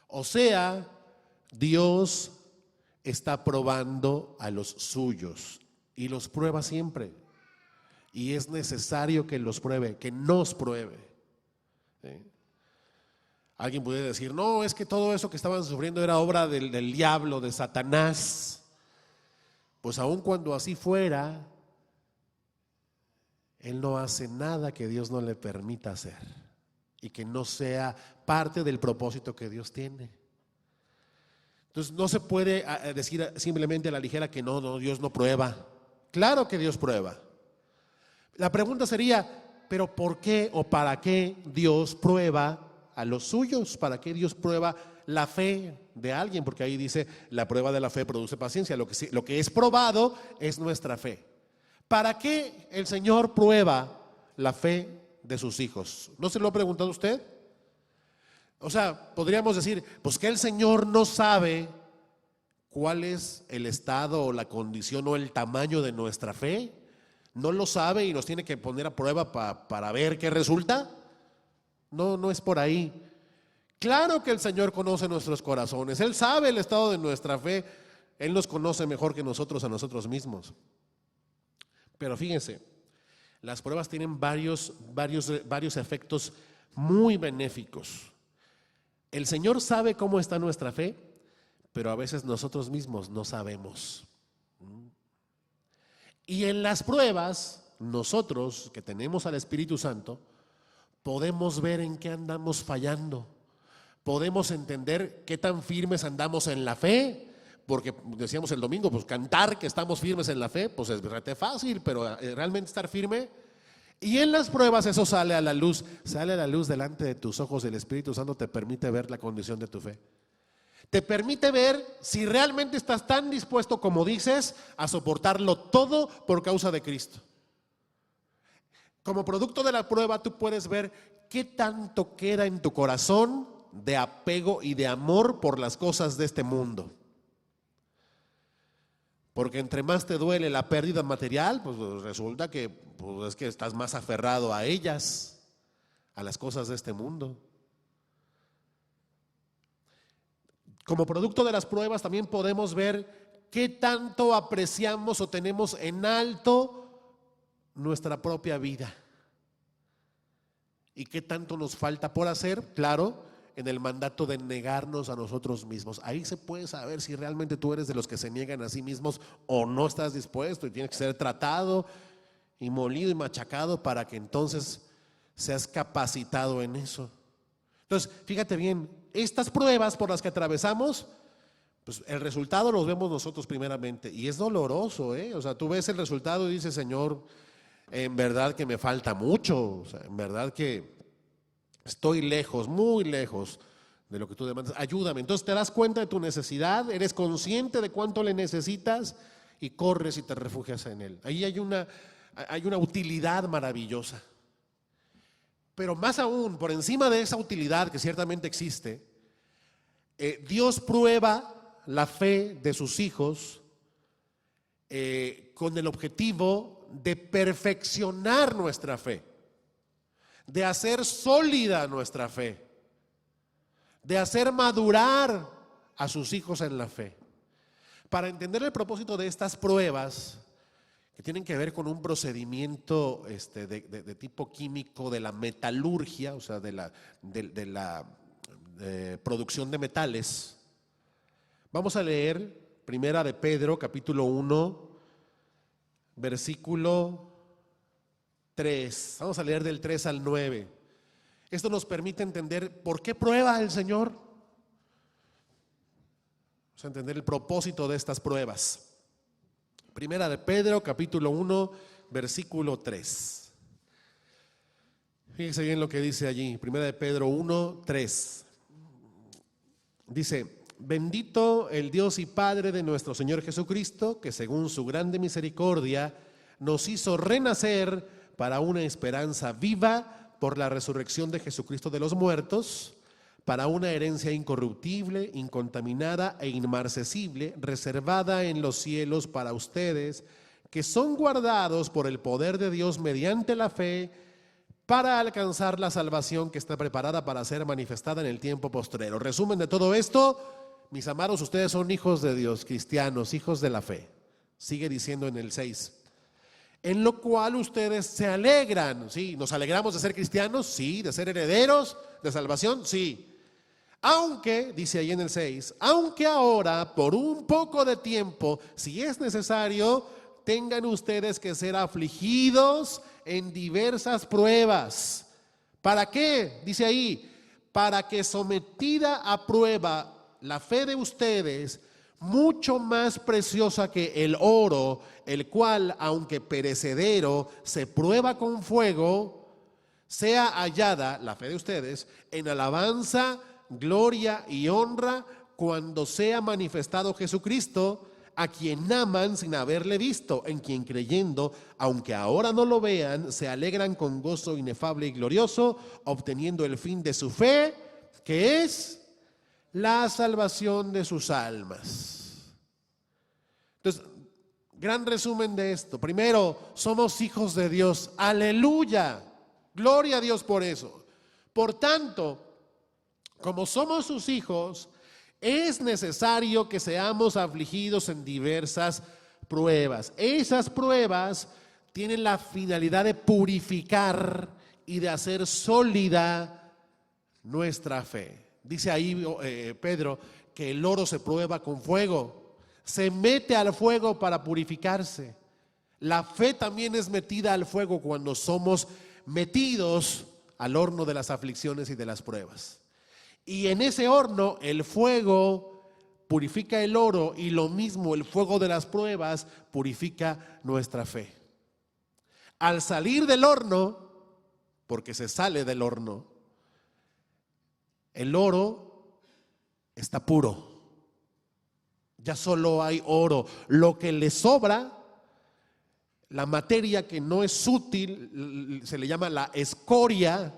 Speaker 1: O sea, Dios está probando a los suyos y los prueba siempre. Y es necesario que los pruebe, que nos pruebe. ¿Sí? Alguien puede decir, no, es que todo eso que estaban sufriendo era obra del diablo, de Satanás. Pues aun cuando así fuera, él no hace nada que Dios no le permita hacer y que no sea parte del propósito que Dios tiene. Entonces no se puede decir simplemente a la ligera que no, Dios no prueba. Claro que Dios prueba. La pregunta sería, ¿pero por qué o para qué Dios prueba a los suyos? ¿Para qué Dios prueba la fe de alguien? Porque ahí dice, la prueba de la fe produce paciencia. Lo que es probado es nuestra fe. ¿Para qué el Señor prueba la fe de sus hijos? ¿No se lo ha preguntado usted? O sea, podríamos decir, pues que el Señor no sabe cuál es el estado o la condición o el tamaño de nuestra fe. No lo sabe y nos tiene que poner a prueba para ver qué resulta. No es por ahí. Claro que el Señor conoce nuestros corazones. Él sabe el estado de nuestra fe. Él nos conoce mejor que nosotros a nosotros mismos. Pero fíjense, las pruebas tienen varios efectos muy benéficos. El Señor sabe cómo está nuestra fe, pero a veces nosotros mismos no sabemos. Y en las pruebas, nosotros que tenemos al Espíritu Santo, podemos ver en qué andamos fallando. Podemos entender qué tan firmes andamos en la fe, porque decíamos el domingo, pues cantar que estamos firmes en la fe, pues es rete fácil, pero realmente estar firme. Y en las pruebas eso sale a la luz delante de tus ojos. El Espíritu Santo te permite ver la condición de tu fe. Te permite ver si realmente estás tan dispuesto como dices a soportarlo todo por causa de Cristo. Como producto de la prueba tú puedes ver qué tanto queda en tu corazón de apego y de amor por las cosas de este mundo. Porque entre más te duele la pérdida material, pues resulta que, pues es que estás más aferrado a ellas, a las cosas de este mundo. Como producto de las pruebas también podemos ver qué tanto apreciamos o tenemos en alto nuestra propia vida. Y qué tanto nos falta por hacer, claro, en el mandato de negarnos a nosotros mismos. Ahí se puede saber si realmente tú eres de los que se niegan a sí mismos o no estás dispuesto y tienes que ser tratado y molido y machacado para que entonces seas capacitado en eso. Entonces, fíjate bien, estas pruebas por las que atravesamos, pues el resultado los vemos nosotros primeramente y es doloroso, ¿eh? O sea, tú ves el resultado y dices, Señor, en verdad que me falta mucho, o sea, en verdad que estoy lejos, muy lejos de lo que tú demandas, ayúdame. Entonces te das cuenta de tu necesidad, eres consciente de cuánto le necesitas y corres y te refugias en Él. Ahí hay una utilidad maravillosa. Pero más aún, por encima de esa utilidad que ciertamente existe, Dios prueba la fe de sus hijos con el objetivo de perfeccionar nuestra fe, de hacer sólida nuestra fe, de hacer madurar a sus hijos en la fe. Para entender el propósito de estas pruebas, que tienen que ver con un procedimiento de tipo químico de la metalurgia, o sea, de la producción de metales, vamos a leer Primera de Pedro, capítulo 1, versículo 3. Vamos a leer del 3 al 9. Esto nos permite entender por qué prueba el Señor. Vamos a entender el propósito de estas pruebas. Primera de Pedro, capítulo 1, versículo 3. Fíjense bien lo que dice allí. Primera de Pedro 1, 3. Dice: bendito el Dios y Padre de nuestro Señor Jesucristo, que según su grande misericordia nos hizo renacer para una esperanza viva por la resurrección de Jesucristo de los muertos, para una herencia incorruptible, incontaminada e inmarcesible, reservada en los cielos para ustedes, que son guardados por el poder de Dios mediante la fe, para alcanzar la salvación que está preparada para ser manifestada en el tiempo postrero. Resumen de todo esto, mis amados, ustedes son hijos de Dios, cristianos, hijos de la fe. Sigue diciendo en el 6. En lo cual ustedes se alegran. ¿Sí? ¿Nos alegramos de ser cristianos? Sí. ¿De ser herederos de salvación? Sí. Aunque, dice ahí en el 6, aunque ahora, por un poco de tiempo, si es necesario, tengan ustedes que ser afligidos en diversas pruebas. ¿Para qué? Dice ahí, para que sometida a prueba la fe de ustedes, mucho más preciosa que el oro, el cual, aunque perecedero, se prueba con fuego, sea hallada, la fe de ustedes, en alabanza, gloria y honra cuando sea manifestado Jesucristo, a quien aman sin haberle visto, en quien creyendo, aunque ahora no lo vean, se alegran con gozo inefable y glorioso, obteniendo el fin de su fe, que es la salvación de sus almas. Entonces, gran resumen de esto. Primero, somos hijos de Dios. Aleluya. Gloria a Dios por eso. Por tanto, como somos sus hijos, es necesario que seamos afligidos en diversas pruebas. Esas pruebas tienen la finalidad de purificar y de hacer sólida nuestra fe. Dice ahí Pedro que el oro se prueba con fuego, se mete al fuego para purificarse. La fe también es metida al fuego cuando somos metidos al horno de las aflicciones y de las pruebas. Y en ese horno el fuego purifica el oro y lo mismo el fuego de las pruebas purifica nuestra fe. Al salir del horno, porque se sale del horno, el oro está puro. Ya solo hay oro. Lo que le sobra, la materia que no es útil, se le llama la escoria,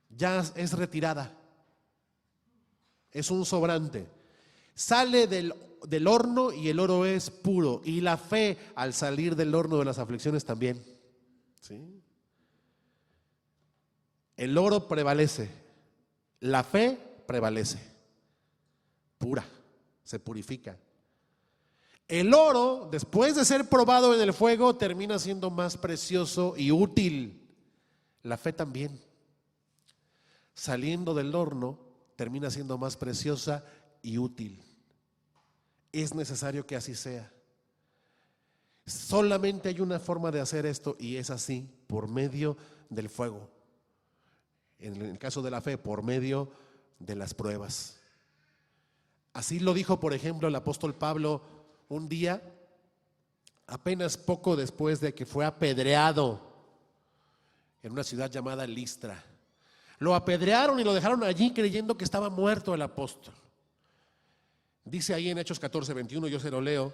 Speaker 1: ya es retirada. Es un sobrante. Sale del horno y el oro es puro. Y la fe al salir del horno de las aflicciones también. ¿Sí? El oro prevalece. La fe prevalece. Pura. Se purifica. El oro, después de ser probado en el fuego, termina siendo más precioso y útil. La fe también. Saliendo del horno, termina siendo más preciosa y útil. Es necesario que así sea. Solamente hay una forma de hacer esto y es así, por medio del fuego. En el caso de la fe, por medio de las pruebas. Así lo dijo, por ejemplo, el apóstol Pablo un día, apenas poco después de que fue apedreado en una ciudad llamada Listra. Lo apedrearon y lo dejaron allí creyendo que estaba muerto el apóstol. Dice ahí en Hechos 14:21, yo se lo leo,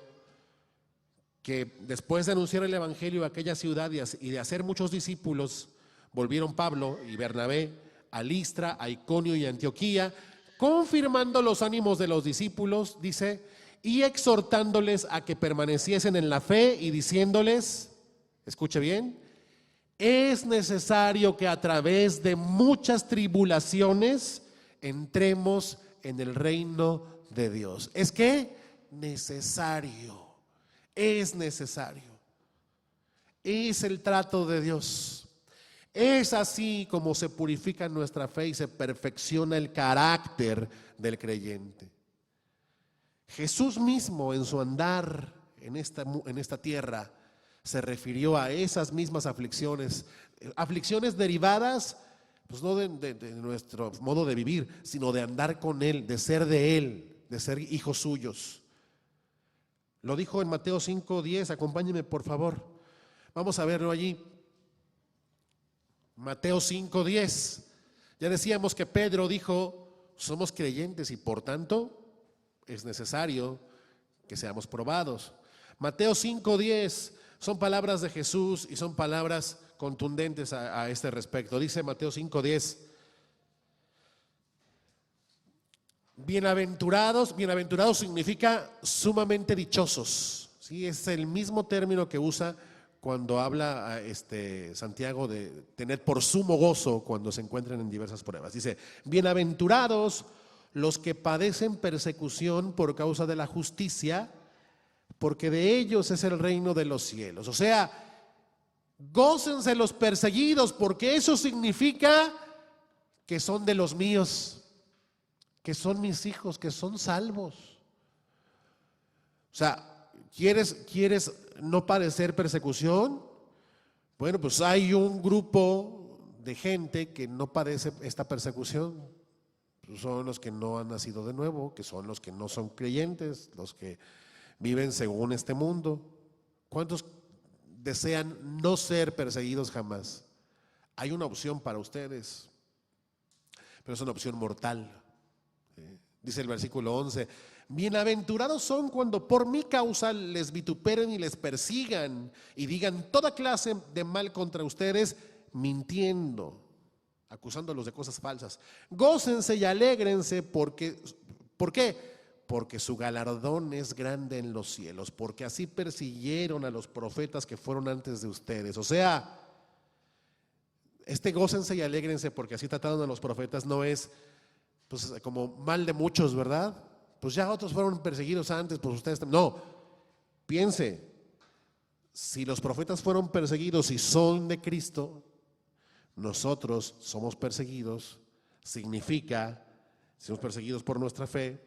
Speaker 1: que después de anunciar el evangelio a aquella ciudad y de hacer muchos discípulos, volvieron Pablo y Bernabé a Listra, a Iconio y a Antioquía, confirmando los ánimos de los discípulos, dice, y exhortándoles a que permaneciesen en la fe y diciéndoles, escuche bien, es necesario que a través de muchas tribulaciones entremos en el reino de Dios. ¿Es que? Necesario. Es necesario. Es el trato de Dios. Es así como se purifica nuestra fe y se perfecciona el carácter del creyente. Jesús mismo en su andar en esta tierra se refirió a esas mismas aflicciones, aflicciones derivadas pues no de nuestro modo de vivir, sino de andar con Él, de ser hijos suyos. Lo dijo en Mateo 5:10, acompáñenme por favor. Vamos a verlo allí. Mateo 5:10. Ya decíamos que Pedro dijo, somos creyentes y por tanto es necesario que seamos probados. Mateo 5:10 son palabras de Jesús y son palabras contundentes a este respecto. Dice Mateo 5:10, bienaventurados significa sumamente dichosos. ¿Sí? Es el mismo término que usa cuando habla Santiago de tener por sumo gozo cuando se encuentran en diversas pruebas. Dice, bienaventurados los que padecen persecución por causa de la justicia, porque de ellos es el reino de los cielos. O sea, gócense los perseguidos, porque eso significa que son de los míos, que son mis hijos, que son salvos. O sea, ¿quieres no padecer persecución? Bueno, pues hay un grupo de gente que no padece esta persecución. Son los que no han nacido de nuevo, que son los que no son creyentes, los que viven según este mundo. ¿Cuántos desean no ser perseguidos jamás? Hay una opción para ustedes, pero es una opción mortal. Dice el versículo 11, bienaventurados son cuando por mi causa les vituperen y les persigan y digan toda clase de mal contra ustedes, mintiendo, acusándolos de cosas falsas. Gócense y alégrense porque, ¿por qué? Porque su galardón es grande en los cielos, porque así persiguieron a los profetas que fueron antes de ustedes. O sea, gócense y alégrense porque así trataron a los profetas no es pues como mal de muchos, ¿verdad? Pues ya otros fueron perseguidos antes, pues ustedes también. No, piense, si los profetas fueron perseguidos y son de Cristo, nosotros somos perseguidos, significa, somos perseguidos por nuestra fe,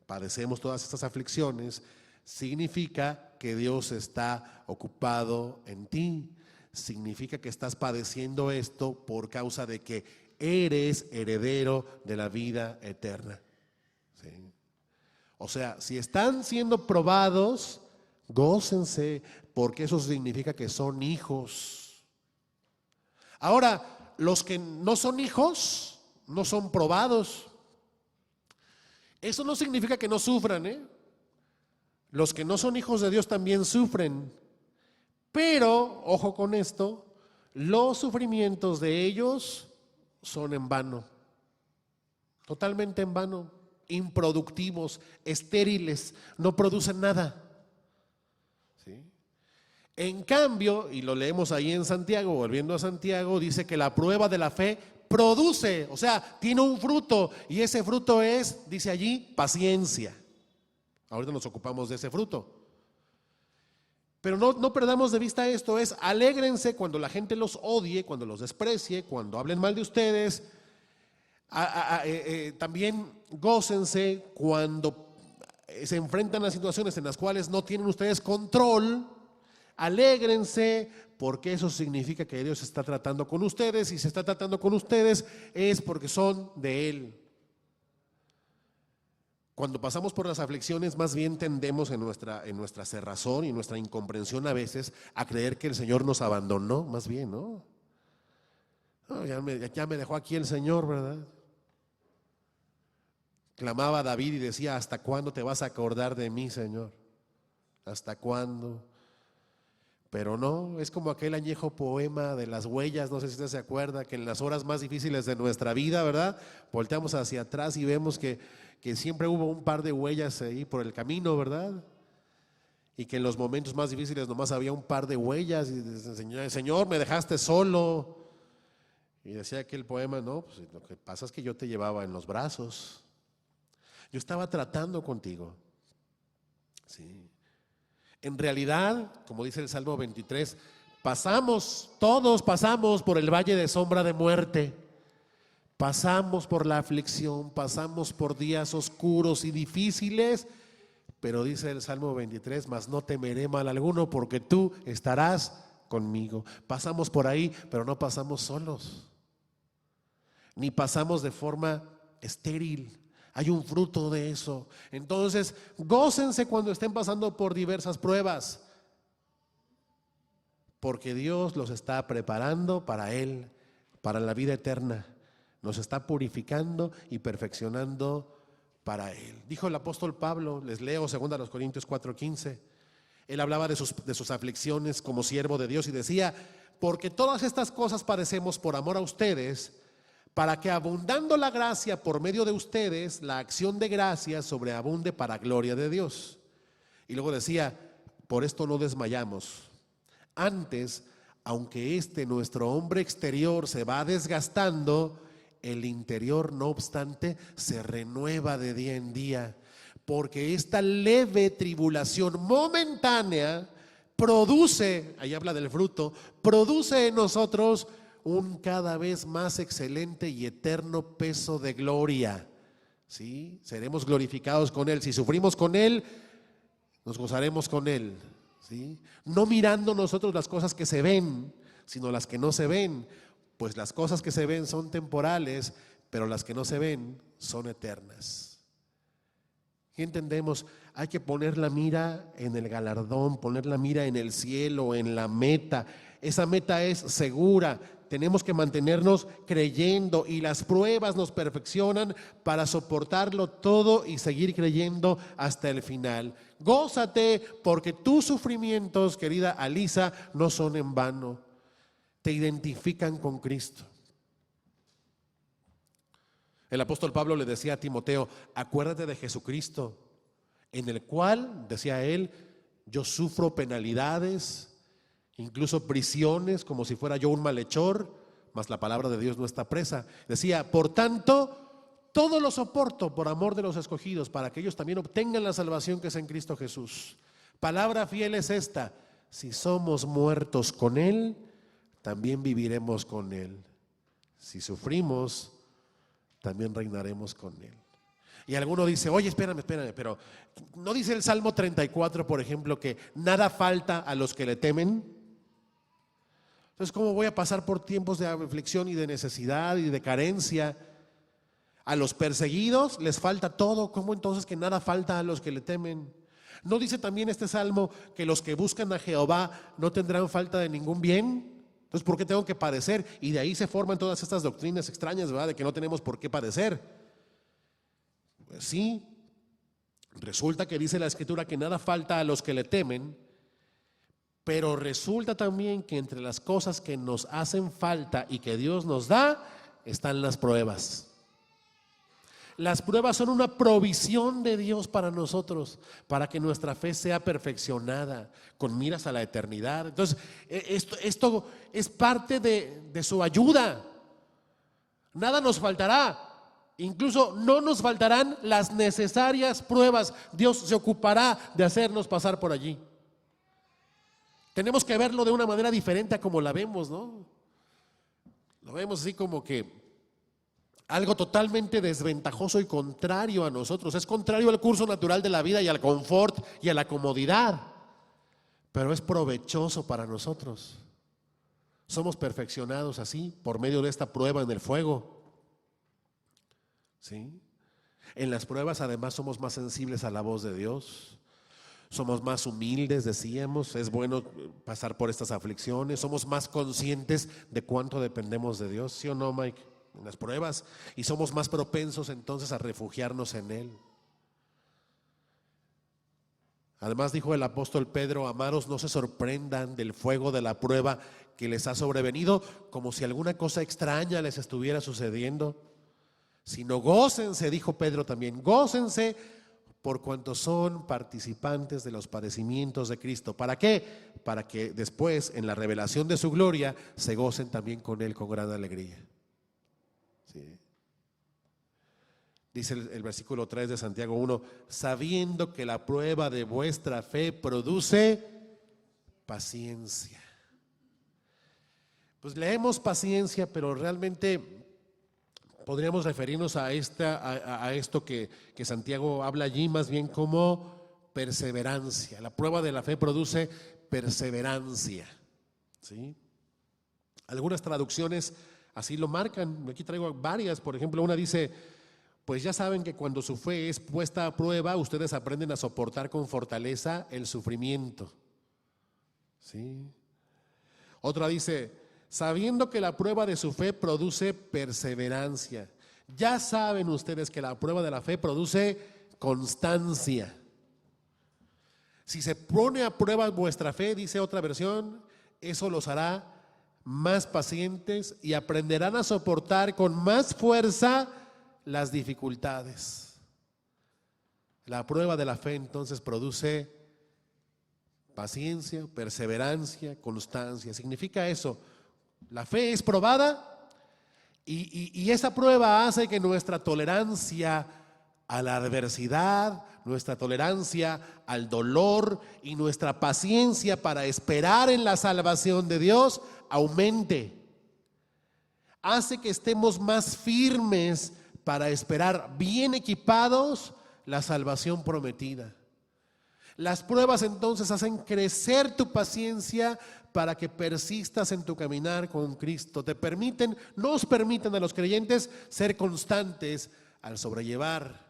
Speaker 1: padecemos todas estas aflicciones, significa que Dios está ocupado en ti, significa que estás padeciendo esto por causa de que eres heredero de la vida eterna. ¿Sí? O sea, si están siendo probados, gócense, porque eso significa que son hijos. Ahora, los que no son hijos no son probados. Eso no significa que no sufran, ¿eh? Los que no son hijos de Dios también sufren. Pero, ojo con esto, los sufrimientos de ellos son en vano. Totalmente en vano. Improductivos, estériles, no producen nada. ¿Sí? En cambio, y lo leemos ahí en Santiago, volviendo a Santiago, dice que la prueba de la fe produce, o sea, tiene un fruto, y ese fruto es, dice allí, paciencia. Ahorita nos ocupamos de ese fruto. Pero no perdamos de vista esto, es alégrense cuando la gente los odie, cuando los desprecie, cuando hablen mal de ustedes. También gócense cuando se enfrentan a situaciones en las cuales no tienen ustedes control. Alégrense porque eso significa que Dios está tratando con ustedes, y si está tratando con ustedes es porque son de Él. Cuando pasamos por las aflicciones, más bien tendemos en nuestra cerrazón y nuestra incomprensión a veces a creer que el Señor nos abandonó, más bien, ¿no? No, ya me dejó aquí el Señor, ¿verdad? Clamaba David y decía: ¿hasta cuándo te vas a acordar de mí, Señor? ¿Hasta cuándo? Pero no, es como aquel añejo poema de las huellas, no sé si usted se acuerda, que en las horas más difíciles de nuestra vida, ¿verdad? Volteamos hacia atrás y vemos que siempre hubo un par de huellas ahí por el camino, ¿verdad? Y que en los momentos más difíciles nomás había un par de huellas, y decía: Señor, me dejaste solo. Y decía aquel poema: no, pues lo que pasa es que yo te llevaba en los brazos. Yo estaba tratando contigo. Sí. En realidad, como dice el Salmo 23, todos pasamos por el valle de sombra de muerte. Pasamos por la aflicción, pasamos por días oscuros y difíciles, pero dice el Salmo 23, mas no temeré mal alguno porque tú estarás conmigo. Pasamos por ahí, pero no pasamos solos, ni pasamos de forma estéril. Hay un fruto de eso. Entonces, gócense cuando estén pasando por diversas pruebas, porque Dios los está preparando para Él, para la vida eterna. Nos está purificando y perfeccionando para Él. Dijo el apóstol Pablo, les leo 2 Corintios 4:15. Él hablaba de sus aflicciones como siervo de Dios y decía: porque todas estas cosas padecemos por amor a ustedes, para que abundando la gracia por medio de ustedes, la acción de gracia sobreabunde para gloria de Dios. Y luego decía: por esto no desmayamos. Antes, aunque nuestro hombre exterior se va desgastando, el interior, no obstante, se renueva de día en día, porque esta leve tribulación momentánea produce, ahí habla del fruto, produce en nosotros un cada vez más excelente y eterno peso de gloria. ¿Sí? Seremos glorificados con Él. Si sufrimos con Él, nos gozaremos con Él. ¿Sí? No mirando nosotros las cosas que se ven, sino las que no se ven. Pues las cosas que se ven son temporales, pero las que no se ven son eternas. ¿Qué entendemos? Hay que poner la mira en el galardón, poner la mira en el cielo, en la meta. Esa meta es segura. Tenemos que mantenernos creyendo, y las pruebas nos perfeccionan para soportarlo todo y seguir creyendo hasta el final. Gózate, porque tus sufrimientos, querida Alisa, no son en vano. Te identifican con Cristo. El apóstol Pablo le decía a Timoteo: acuérdate de Jesucristo, en el cual, decía él, yo sufro penalidades, incluso prisiones, como si fuera yo un malhechor, mas la palabra de Dios no está presa. Decía: por tanto, todo lo soporto por amor de los escogidos, para que ellos también obtengan la salvación que es en Cristo Jesús. Palabra fiel es esta: si somos muertos con Él, también viviremos con Él. Si sufrimos, también reinaremos con Él. Y alguno dice: oye, espérame, pero ¿no dice el Salmo 34, por ejemplo, que nada falta a los que le temen? Entonces, ¿cómo voy a pasar por tiempos de aflicción y de necesidad y de carencia? A los perseguidos les falta todo. ¿Cómo entonces que nada falta a los que le temen? ¿No dice también este salmo que los que buscan a Jehová no tendrán falta de ningún bien? Entonces, ¿por qué tengo que padecer? Y de ahí se forman todas estas doctrinas extrañas, ¿verdad? De que no tenemos por qué padecer. Pues sí, resulta que dice la Escritura que nada falta a los que le temen, pero resulta también que entre las cosas que nos hacen falta y que Dios nos da, están las pruebas. Las pruebas son una provisión de Dios para nosotros, para que nuestra fe sea perfeccionada, con miras a la eternidad. Entonces, esto es parte de su ayuda. Nada nos faltará. Incluso no nos faltarán las necesarias pruebas. Dios se ocupará de hacernos pasar por allí. Tenemos que verlo de una manera diferente a como la vemos, ¿no? Lo vemos así como que algo totalmente desventajoso y contrario a nosotros. Es contrario al curso natural de la vida y al confort y a la comodidad. Pero es provechoso para nosotros. Somos perfeccionados así por medio de esta prueba en el fuego. ¿Sí? En las pruebas además somos más sensibles a la voz de Dios. Somos más humildes, decíamos, es bueno pasar por estas aflicciones. Somos más conscientes de cuánto dependemos de Dios, ¿sí o no, Mike? En las pruebas, y somos más propensos entonces a refugiarnos en Él. Además dijo el apóstol Pedro: amados, no se sorprendan del fuego de la prueba que les ha sobrevenido, como si alguna cosa extraña les estuviera sucediendo, sino gócense, dijo Pedro también, gócense por cuanto son participantes de los padecimientos de Cristo. ¿Para qué? Para que después, en la revelación de su gloria, se gocen también con Él con gran alegría. ¿Sí? Dice el versículo 3 de Santiago 1, sabiendo que la prueba de vuestra fe produce paciencia. Pues leemos paciencia, pero realmente podríamos referirnos a esto que Santiago habla allí más bien como perseverancia. La prueba de la fe produce perseverancia. ¿Sí? Algunas traducciones así lo marcan. Aquí traigo varias. Por ejemplo, una dice: pues ya saben que cuando su fe es puesta a prueba, ustedes aprenden a soportar con fortaleza el sufrimiento. ¿Sí? Otra dice: sabiendo que la prueba de su fe produce perseverancia. Ya saben ustedes que la prueba de la fe produce constancia. Si se pone a prueba vuestra fe, dice otra versión, eso los hará más pacientes y aprenderán a soportar con más fuerza las dificultades. La prueba de la fe entonces produce paciencia, perseverancia, constancia. Significa eso. La fe es probada y esa prueba hace que nuestra tolerancia a la adversidad, nuestra tolerancia al dolor y nuestra paciencia para esperar en la salvación de Dios aumente. Hace que estemos más firmes para esperar bien equipados la salvación prometida. Las pruebas entonces hacen crecer tu paciencia para que persistas en tu caminar con Cristo. Nos permiten a los creyentes ser constantes al sobrellevar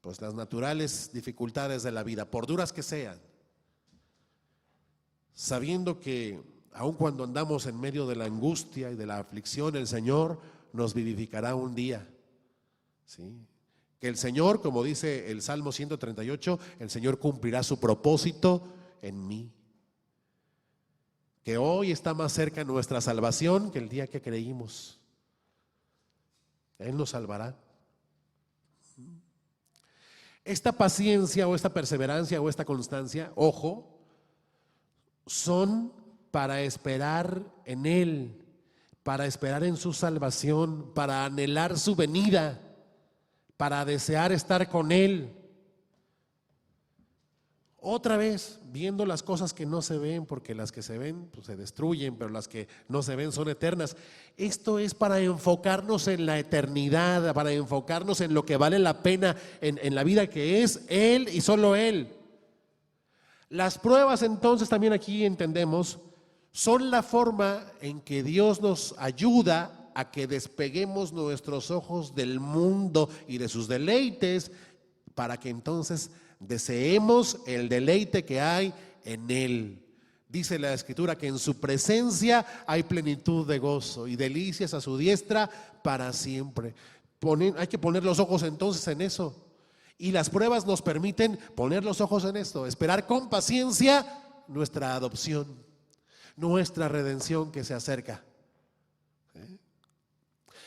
Speaker 1: pues las naturales dificultades de la vida, por duras que sean, sabiendo que aun cuando andamos en medio de la angustia y de la aflicción, el Señor nos vivificará un día. ¿Sí? Que el Señor, como dice el Salmo 138, el Señor cumplirá su propósito en mí. Que hoy está más cerca nuestra salvación que el día que creímos. Él nos salvará. Esta paciencia o esta perseverancia o esta constancia, ojo, son para esperar en Él, para esperar en su salvación, para anhelar su venida, para desear estar con Él. Otra vez, viendo las cosas que no se ven, porque las que se ven pues se destruyen, pero las que no se ven son eternas. Esto es para enfocarnos en la eternidad, para enfocarnos en lo que vale la pena en la vida, que es Él y solo Él. Las pruebas entonces también aquí entendemos son la forma en que Dios nos ayuda a que despeguemos nuestros ojos del mundo y de sus deleites, para que entonces deseemos el deleite que hay en Él. Dice la Escritura que en su presencia hay plenitud de gozo y delicias a su diestra para siempre. Hay que poner los ojos entonces en eso. Y las pruebas nos permiten poner los ojos en esto, esperar con paciencia nuestra adopción, nuestra redención que se acerca.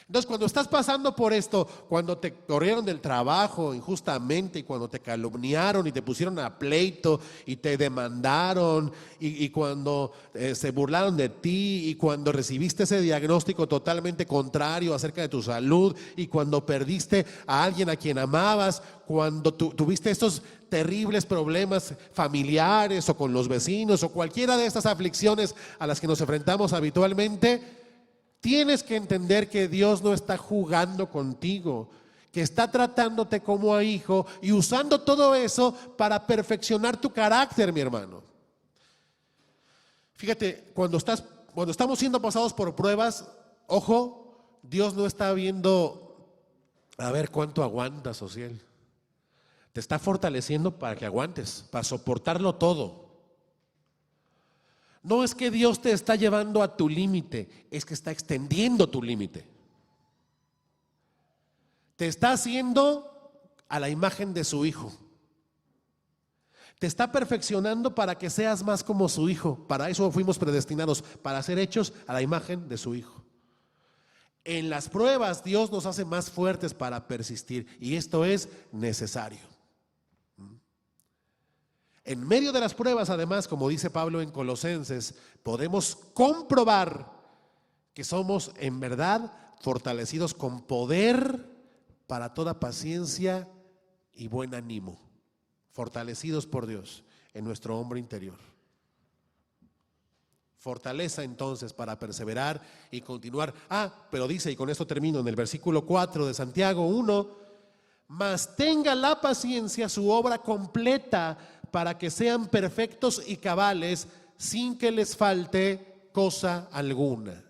Speaker 1: Entonces, cuando estás pasando por esto, cuando te corrieron del trabajo injustamente, y cuando te calumniaron y te pusieron a pleito y te demandaron, y cuando se burlaron de ti, y cuando recibiste ese diagnóstico totalmente contrario acerca de tu salud, y cuando perdiste a alguien a quien amabas, cuando tuviste estos terribles problemas familiares o con los vecinos o cualquiera de estas aflicciones a las que nos enfrentamos habitualmente, tienes que entender que Dios no está jugando contigo, que está tratándote como a hijo y usando todo eso para perfeccionar tu carácter, mi hermano. Fíjate, cuando estamos siendo pasados por pruebas, ojo, Dios no está viendo a ver cuánto aguantas, Ociel. Te está fortaleciendo para que aguantes, para soportarlo todo. No es que Dios te está llevando a tu límite, es que está extendiendo tu límite. Te está haciendo a la imagen de su Hijo. Te está perfeccionando para que seas más como su Hijo. Para eso fuimos predestinados, para ser hechos a la imagen de su Hijo. En las pruebas Dios nos hace más fuertes para persistir, y esto es necesario. En medio de las pruebas, además, como dice Pablo en Colosenses, podemos comprobar que somos en verdad fortalecidos con poder para toda paciencia y buen ánimo. Fortalecidos por Dios en nuestro hombre interior. Fortaleza entonces para perseverar y continuar. Pero dice, y con esto termino, en el versículo 4 de Santiago 1, mas tenga la paciencia su obra completa, para que sean perfectos y cabales, sin que les falte cosa alguna.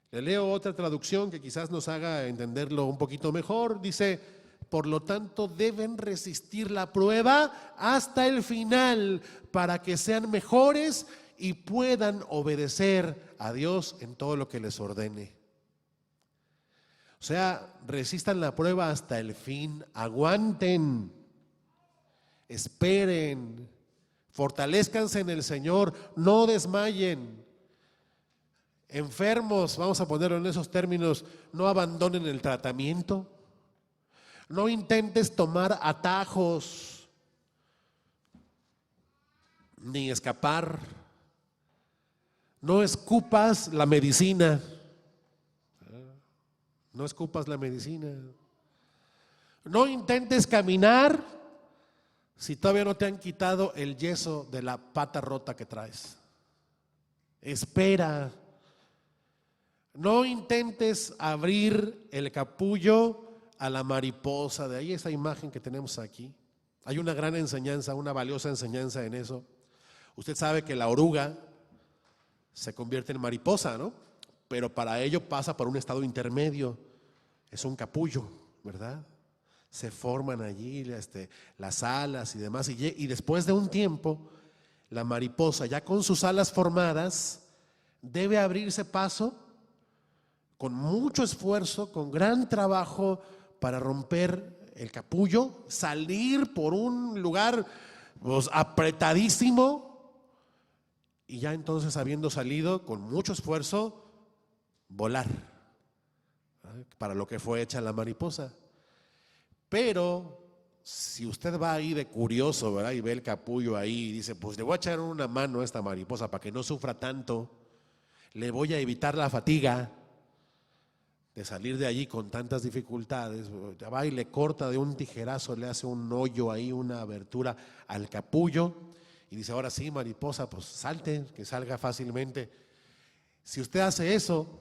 Speaker 1: Le leo otra traducción que quizás nos haga entenderlo un poquito mejor. Dice, por lo tanto deben resistir la prueba hasta el final, para que sean mejores y puedan obedecer a Dios en todo lo que les ordene. O sea, resistan la prueba hasta el fin, aguanten, esperen, fortalezcanse en el Señor, no desmayen. Enfermos, vamos a ponerlo en esos términos, no abandonen el tratamiento. No intentes tomar atajos ni escapar. No escupas la medicina. No escupas la medicina. No intentes caminar si todavía no te han quitado el yeso de la pata rota que traes. Espera. No intentes abrir el capullo a la mariposa. De ahí esa imagen que tenemos aquí. Hay una gran enseñanza, una valiosa enseñanza en eso. Usted sabe que la oruga se convierte en mariposa, ¿no? Pero para ello pasa por un estado intermedio. Es un capullo, ¿verdad? Se forman allí las alas y demás, y después de un tiempo la mariposa, ya con sus alas formadas, debe abrirse paso con mucho esfuerzo, con gran trabajo, para romper el capullo, salir por un lugar apretadísimo, y ya entonces, habiendo salido con mucho esfuerzo, volar para lo que fue hecha la mariposa. Pero si usted va ahí de curioso, ¿verdad?, y ve el capullo ahí y dice, pues le voy a echar una mano a esta mariposa para que no sufra tanto, le voy a evitar la fatiga de salir de allí con tantas dificultades, va y le corta de un tijerazo, le hace un hoyo ahí, una abertura al capullo, y dice, ahora sí, mariposa, pues salte, que salga fácilmente. Si usted hace eso,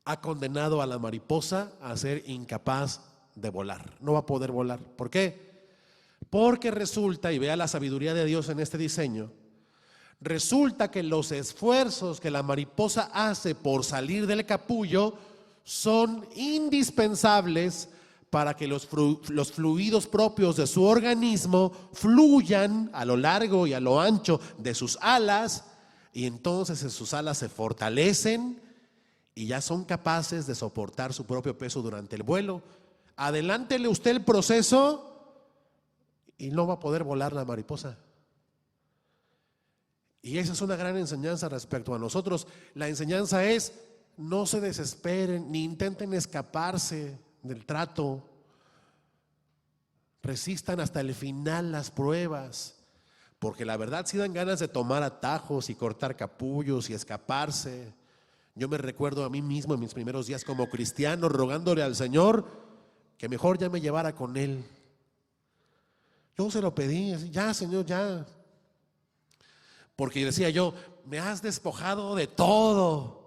Speaker 1: ha condenado a la mariposa a ser incapaz de volar. No va a poder volar. ¿Por qué? Porque resulta, y vea la sabiduría de Dios en este diseño, resulta que los esfuerzos que la mariposa hace por salir del capullo son indispensables para que los fluidos propios de su organismo fluyan a lo largo y a lo ancho de sus alas, y entonces sus alas se fortalecen y ya son capaces de soportar su propio peso durante el vuelo. Adelántele usted el proceso y no va a poder volar la mariposa. Y esa es una gran enseñanza respecto a nosotros. La enseñanza es: no se desesperen ni intenten escaparse del trato. Resistan hasta el final las pruebas, porque la verdad sí dan ganas de tomar atajos y cortar capullos y escaparse. Yo me recuerdo a mí mismo en mis primeros días como cristiano rogándole al Señor que mejor ya me llevara con Él. Yo se lo pedí, ya Señor, ya. Porque decía yo, me has despojado de todo.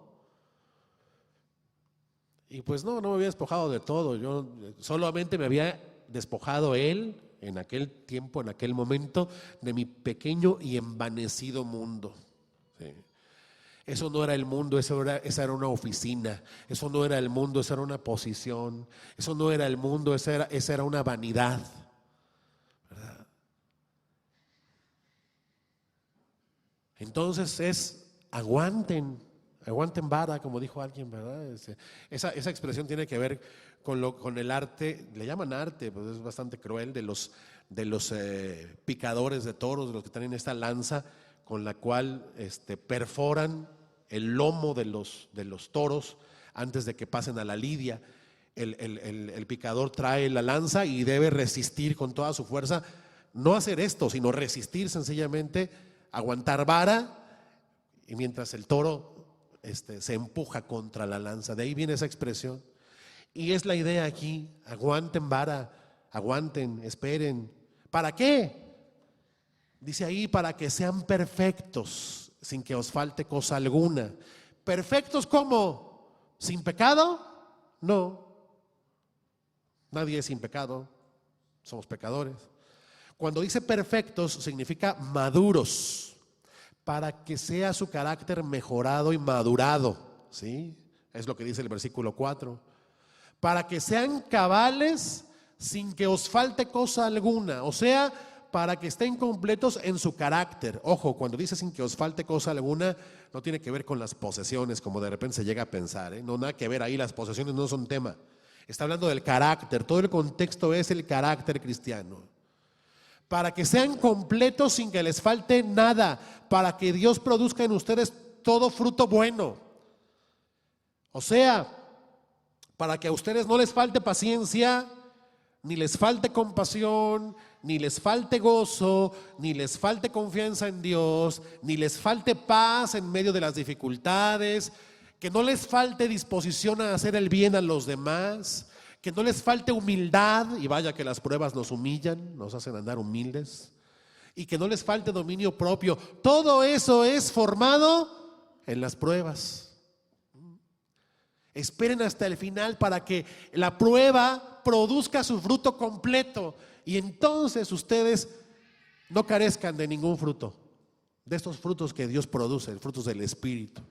Speaker 1: Y pues no me había despojado de todo. Yo solamente me había despojado Él en aquel tiempo, en aquel momento, de mi pequeño y envanecido mundo. Sí. Eso no era el mundo, esa era una oficina. Eso no era el mundo, esa era una posición. Eso no era el mundo, esa era una vanidad, ¿verdad? Entonces aguanten vara, como dijo alguien, ¿verdad? Esa expresión tiene que ver con el arte, le llaman arte, pues es bastante cruel, de los picadores de toros, de los que tienen esta lanza con la cual perforan el lomo de los toros antes de que pasen a la lidia. El picador trae la lanza y debe resistir con toda su fuerza, no hacer esto, sino resistir sencillamente, aguantar vara, y mientras el toro se empuja contra la lanza. De ahí viene esa expresión. Y es la idea aquí: aguanten vara, aguanten, esperen. ¿Para qué? Dice ahí: para que sean perfectos, sin que os falte cosa alguna. ¿Perfectos cómo? ¿Sin pecado? No. Nadie es sin pecado, somos pecadores. Cuando dice perfectos, significa maduros, para que sea su carácter mejorado y madurado, ¿sí? Es lo que dice el versículo 4. Para que sean cabales sin que os falte cosa alguna, o sea, para que estén completos en su carácter. Ojo, cuando dice sin que os falte cosa alguna, no tiene que ver con las posesiones, como de repente se llega a pensar, ¿eh? No, nada que ver ahí, las posesiones no son tema. Está hablando del carácter, todo el contexto es el carácter cristiano. Para que sean completos sin que les falte nada, para que Dios produzca en ustedes todo fruto bueno. O sea, para que a ustedes no les falte paciencia, ni les falte compasión, ni les falte gozo, ni les falte confianza en Dios, ni les falte paz en medio de las dificultades, que no les falte disposición a hacer el bien a los demás, que no les falte humildad, y vaya que las pruebas nos humillan, nos hacen andar humildes, y que no les falte dominio propio. Todo eso es formado en las pruebas. Esperen hasta el final para que la prueba produzca su fruto completo, y entonces ustedes no carezcan de ningún fruto, de estos frutos que Dios produce, frutos del Espíritu.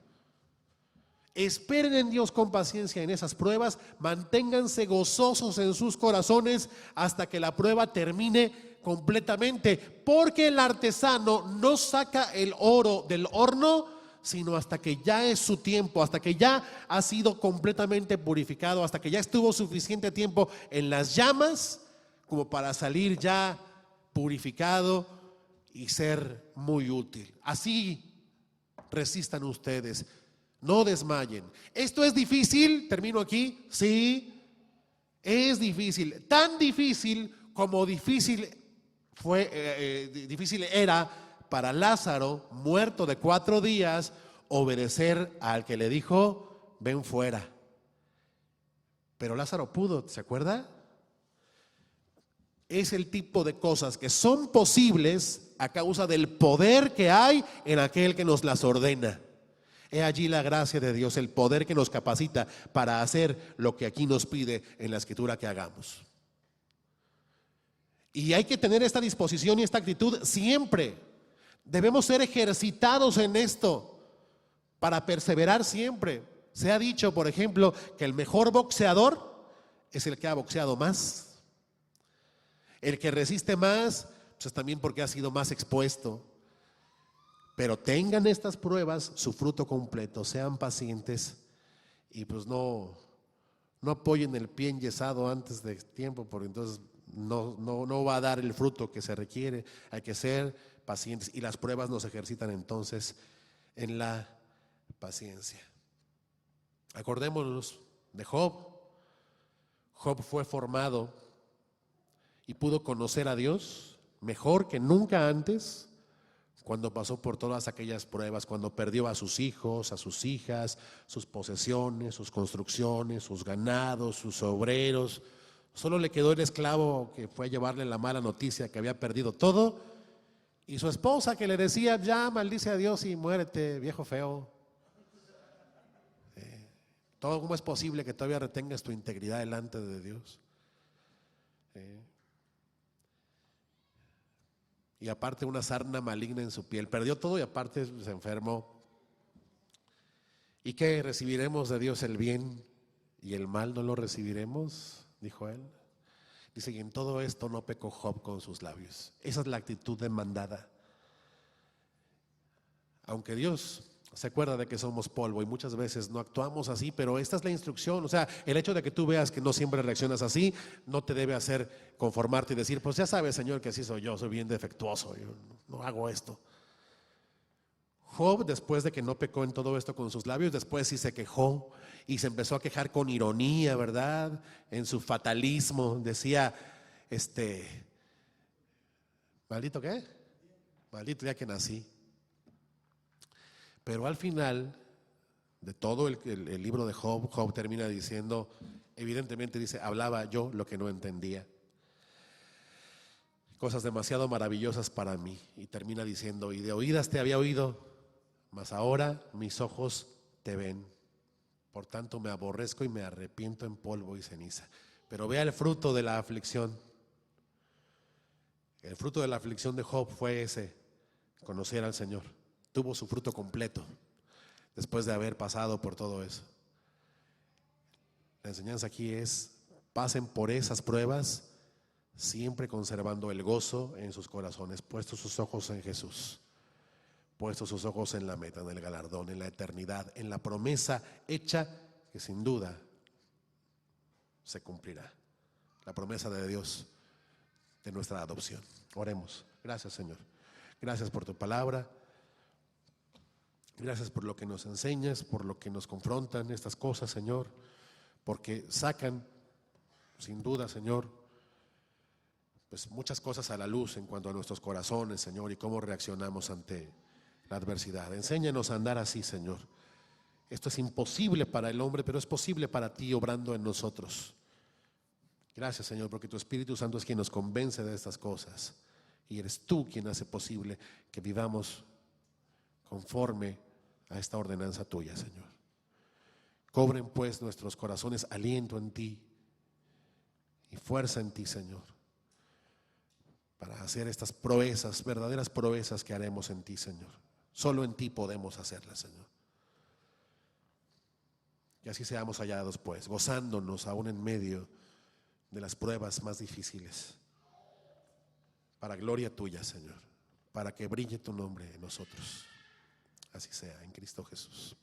Speaker 1: Esperen en Dios con paciencia en esas pruebas, manténganse gozosos en sus corazones hasta que la prueba termine completamente, porque el artesano no saca el oro del horno sino hasta que ya es su tiempo, hasta que ya ha sido completamente purificado, hasta que ya estuvo suficiente tiempo en las llamas como para salir ya purificado y ser muy útil. Así resistan ustedes. No desmayen. ¿Esto es difícil? Termino aquí. Sí, es difícil. Tan difícil como difícil era para Lázaro, muerto de 4 días, obedecer al que le dijo: ven fuera. Pero Lázaro pudo, ¿se acuerda? Es el tipo de cosas que son posibles a causa del poder que hay en aquel que nos las ordena. He allí la gracia de Dios, el poder que nos capacita para hacer lo que aquí nos pide en la Escritura que hagamos. Y hay que tener esta disposición y esta actitud siempre. Debemos ser ejercitados en esto para perseverar siempre. Se ha dicho, por ejemplo, que el mejor boxeador es el que ha boxeado más. El que resiste más, pues es también porque ha sido más expuesto. Pero tengan estas pruebas su fruto completo, sean pacientes y pues no apoyen el pie enyesado antes de tiempo, porque entonces no va a dar el fruto que se requiere. Hay que ser pacientes y las pruebas nos ejercitan entonces en la paciencia. Acordémonos de Job. Job fue formado y pudo conocer a Dios mejor que nunca antes cuando pasó por todas aquellas pruebas, cuando perdió a sus hijos, a sus hijas, sus posesiones, sus construcciones, sus ganados, sus obreros. Solo le quedó el esclavo que fue a llevarle la mala noticia que había perdido todo, y su esposa que le decía: ya maldice a Dios y muérete, viejo feo. ¿Cómo es posible que todavía retengas tu integridad delante de Dios? Y aparte una sarna maligna en su piel, perdió todo y aparte se enfermó. ¿Y qué? ¿Recibiremos de Dios el bien y el mal no lo recibiremos? Dijo él. Dice: y en todo esto no pecó Job con sus labios. Esa es la actitud demandada. Aunque Dios se acuerda de que somos polvo y muchas veces no actuamos así, pero esta es la instrucción. O sea, el hecho de que tú veas que no siempre reaccionas así no te debe hacer conformarte y decir: pues ya sabes, Señor, que así soy yo, soy bien defectuoso, yo no hago esto. Job, después de que no pecó en todo esto con sus labios, después sí se quejó y se empezó a quejar con ironía, ¿verdad? En su fatalismo decía: ¿maldito qué? Maldito día que nací. Pero al final de todo el libro de Job, Job termina diciendo, evidentemente dice: hablaba yo lo que no entendía, cosas demasiado maravillosas para mí. Y termina diciendo: y de oídas te había oído, mas ahora mis ojos te ven. Por tanto me aborrezco y me arrepiento en polvo y ceniza. Pero vea el fruto de la aflicción. El fruto de la aflicción de Job fue ese: conocer al Señor. Tuvo su fruto completo después de haber pasado por todo eso. La enseñanza aquí es: pasen por esas pruebas siempre conservando el gozo en sus corazones, puestos sus ojos en Jesús, puestos sus ojos en la meta, en el galardón, en la eternidad, en la promesa hecha que sin duda se cumplirá. La promesa de Dios de nuestra adopción. Oremos. Gracias, Señor. Gracias por tu palabra. Gracias por lo que nos enseñas, por lo que nos confrontan estas cosas, Señor, porque sacan, sin duda, Señor, pues muchas cosas a la luz en cuanto a nuestros corazones, Señor, y cómo reaccionamos ante la adversidad. Enséñanos a andar así, Señor. Esto es imposible para el hombre, pero es posible para ti obrando en nosotros. Gracias, Señor, porque tu Espíritu Santo es quien nos convence de estas cosas y eres tú quien hace posible que vivamos conforme a esta ordenanza tuya, Señor. Cobren pues nuestros corazones aliento en ti y fuerza en ti, Señor, para hacer estas proezas, verdaderas proezas que haremos en ti, Señor. Solo en ti podemos hacerlas, Señor. Y así seamos hallados pues, gozándonos aún en medio de las pruebas más difíciles, para gloria tuya, Señor, para que brille tu nombre en nosotros. Así sea, en Cristo Jesús.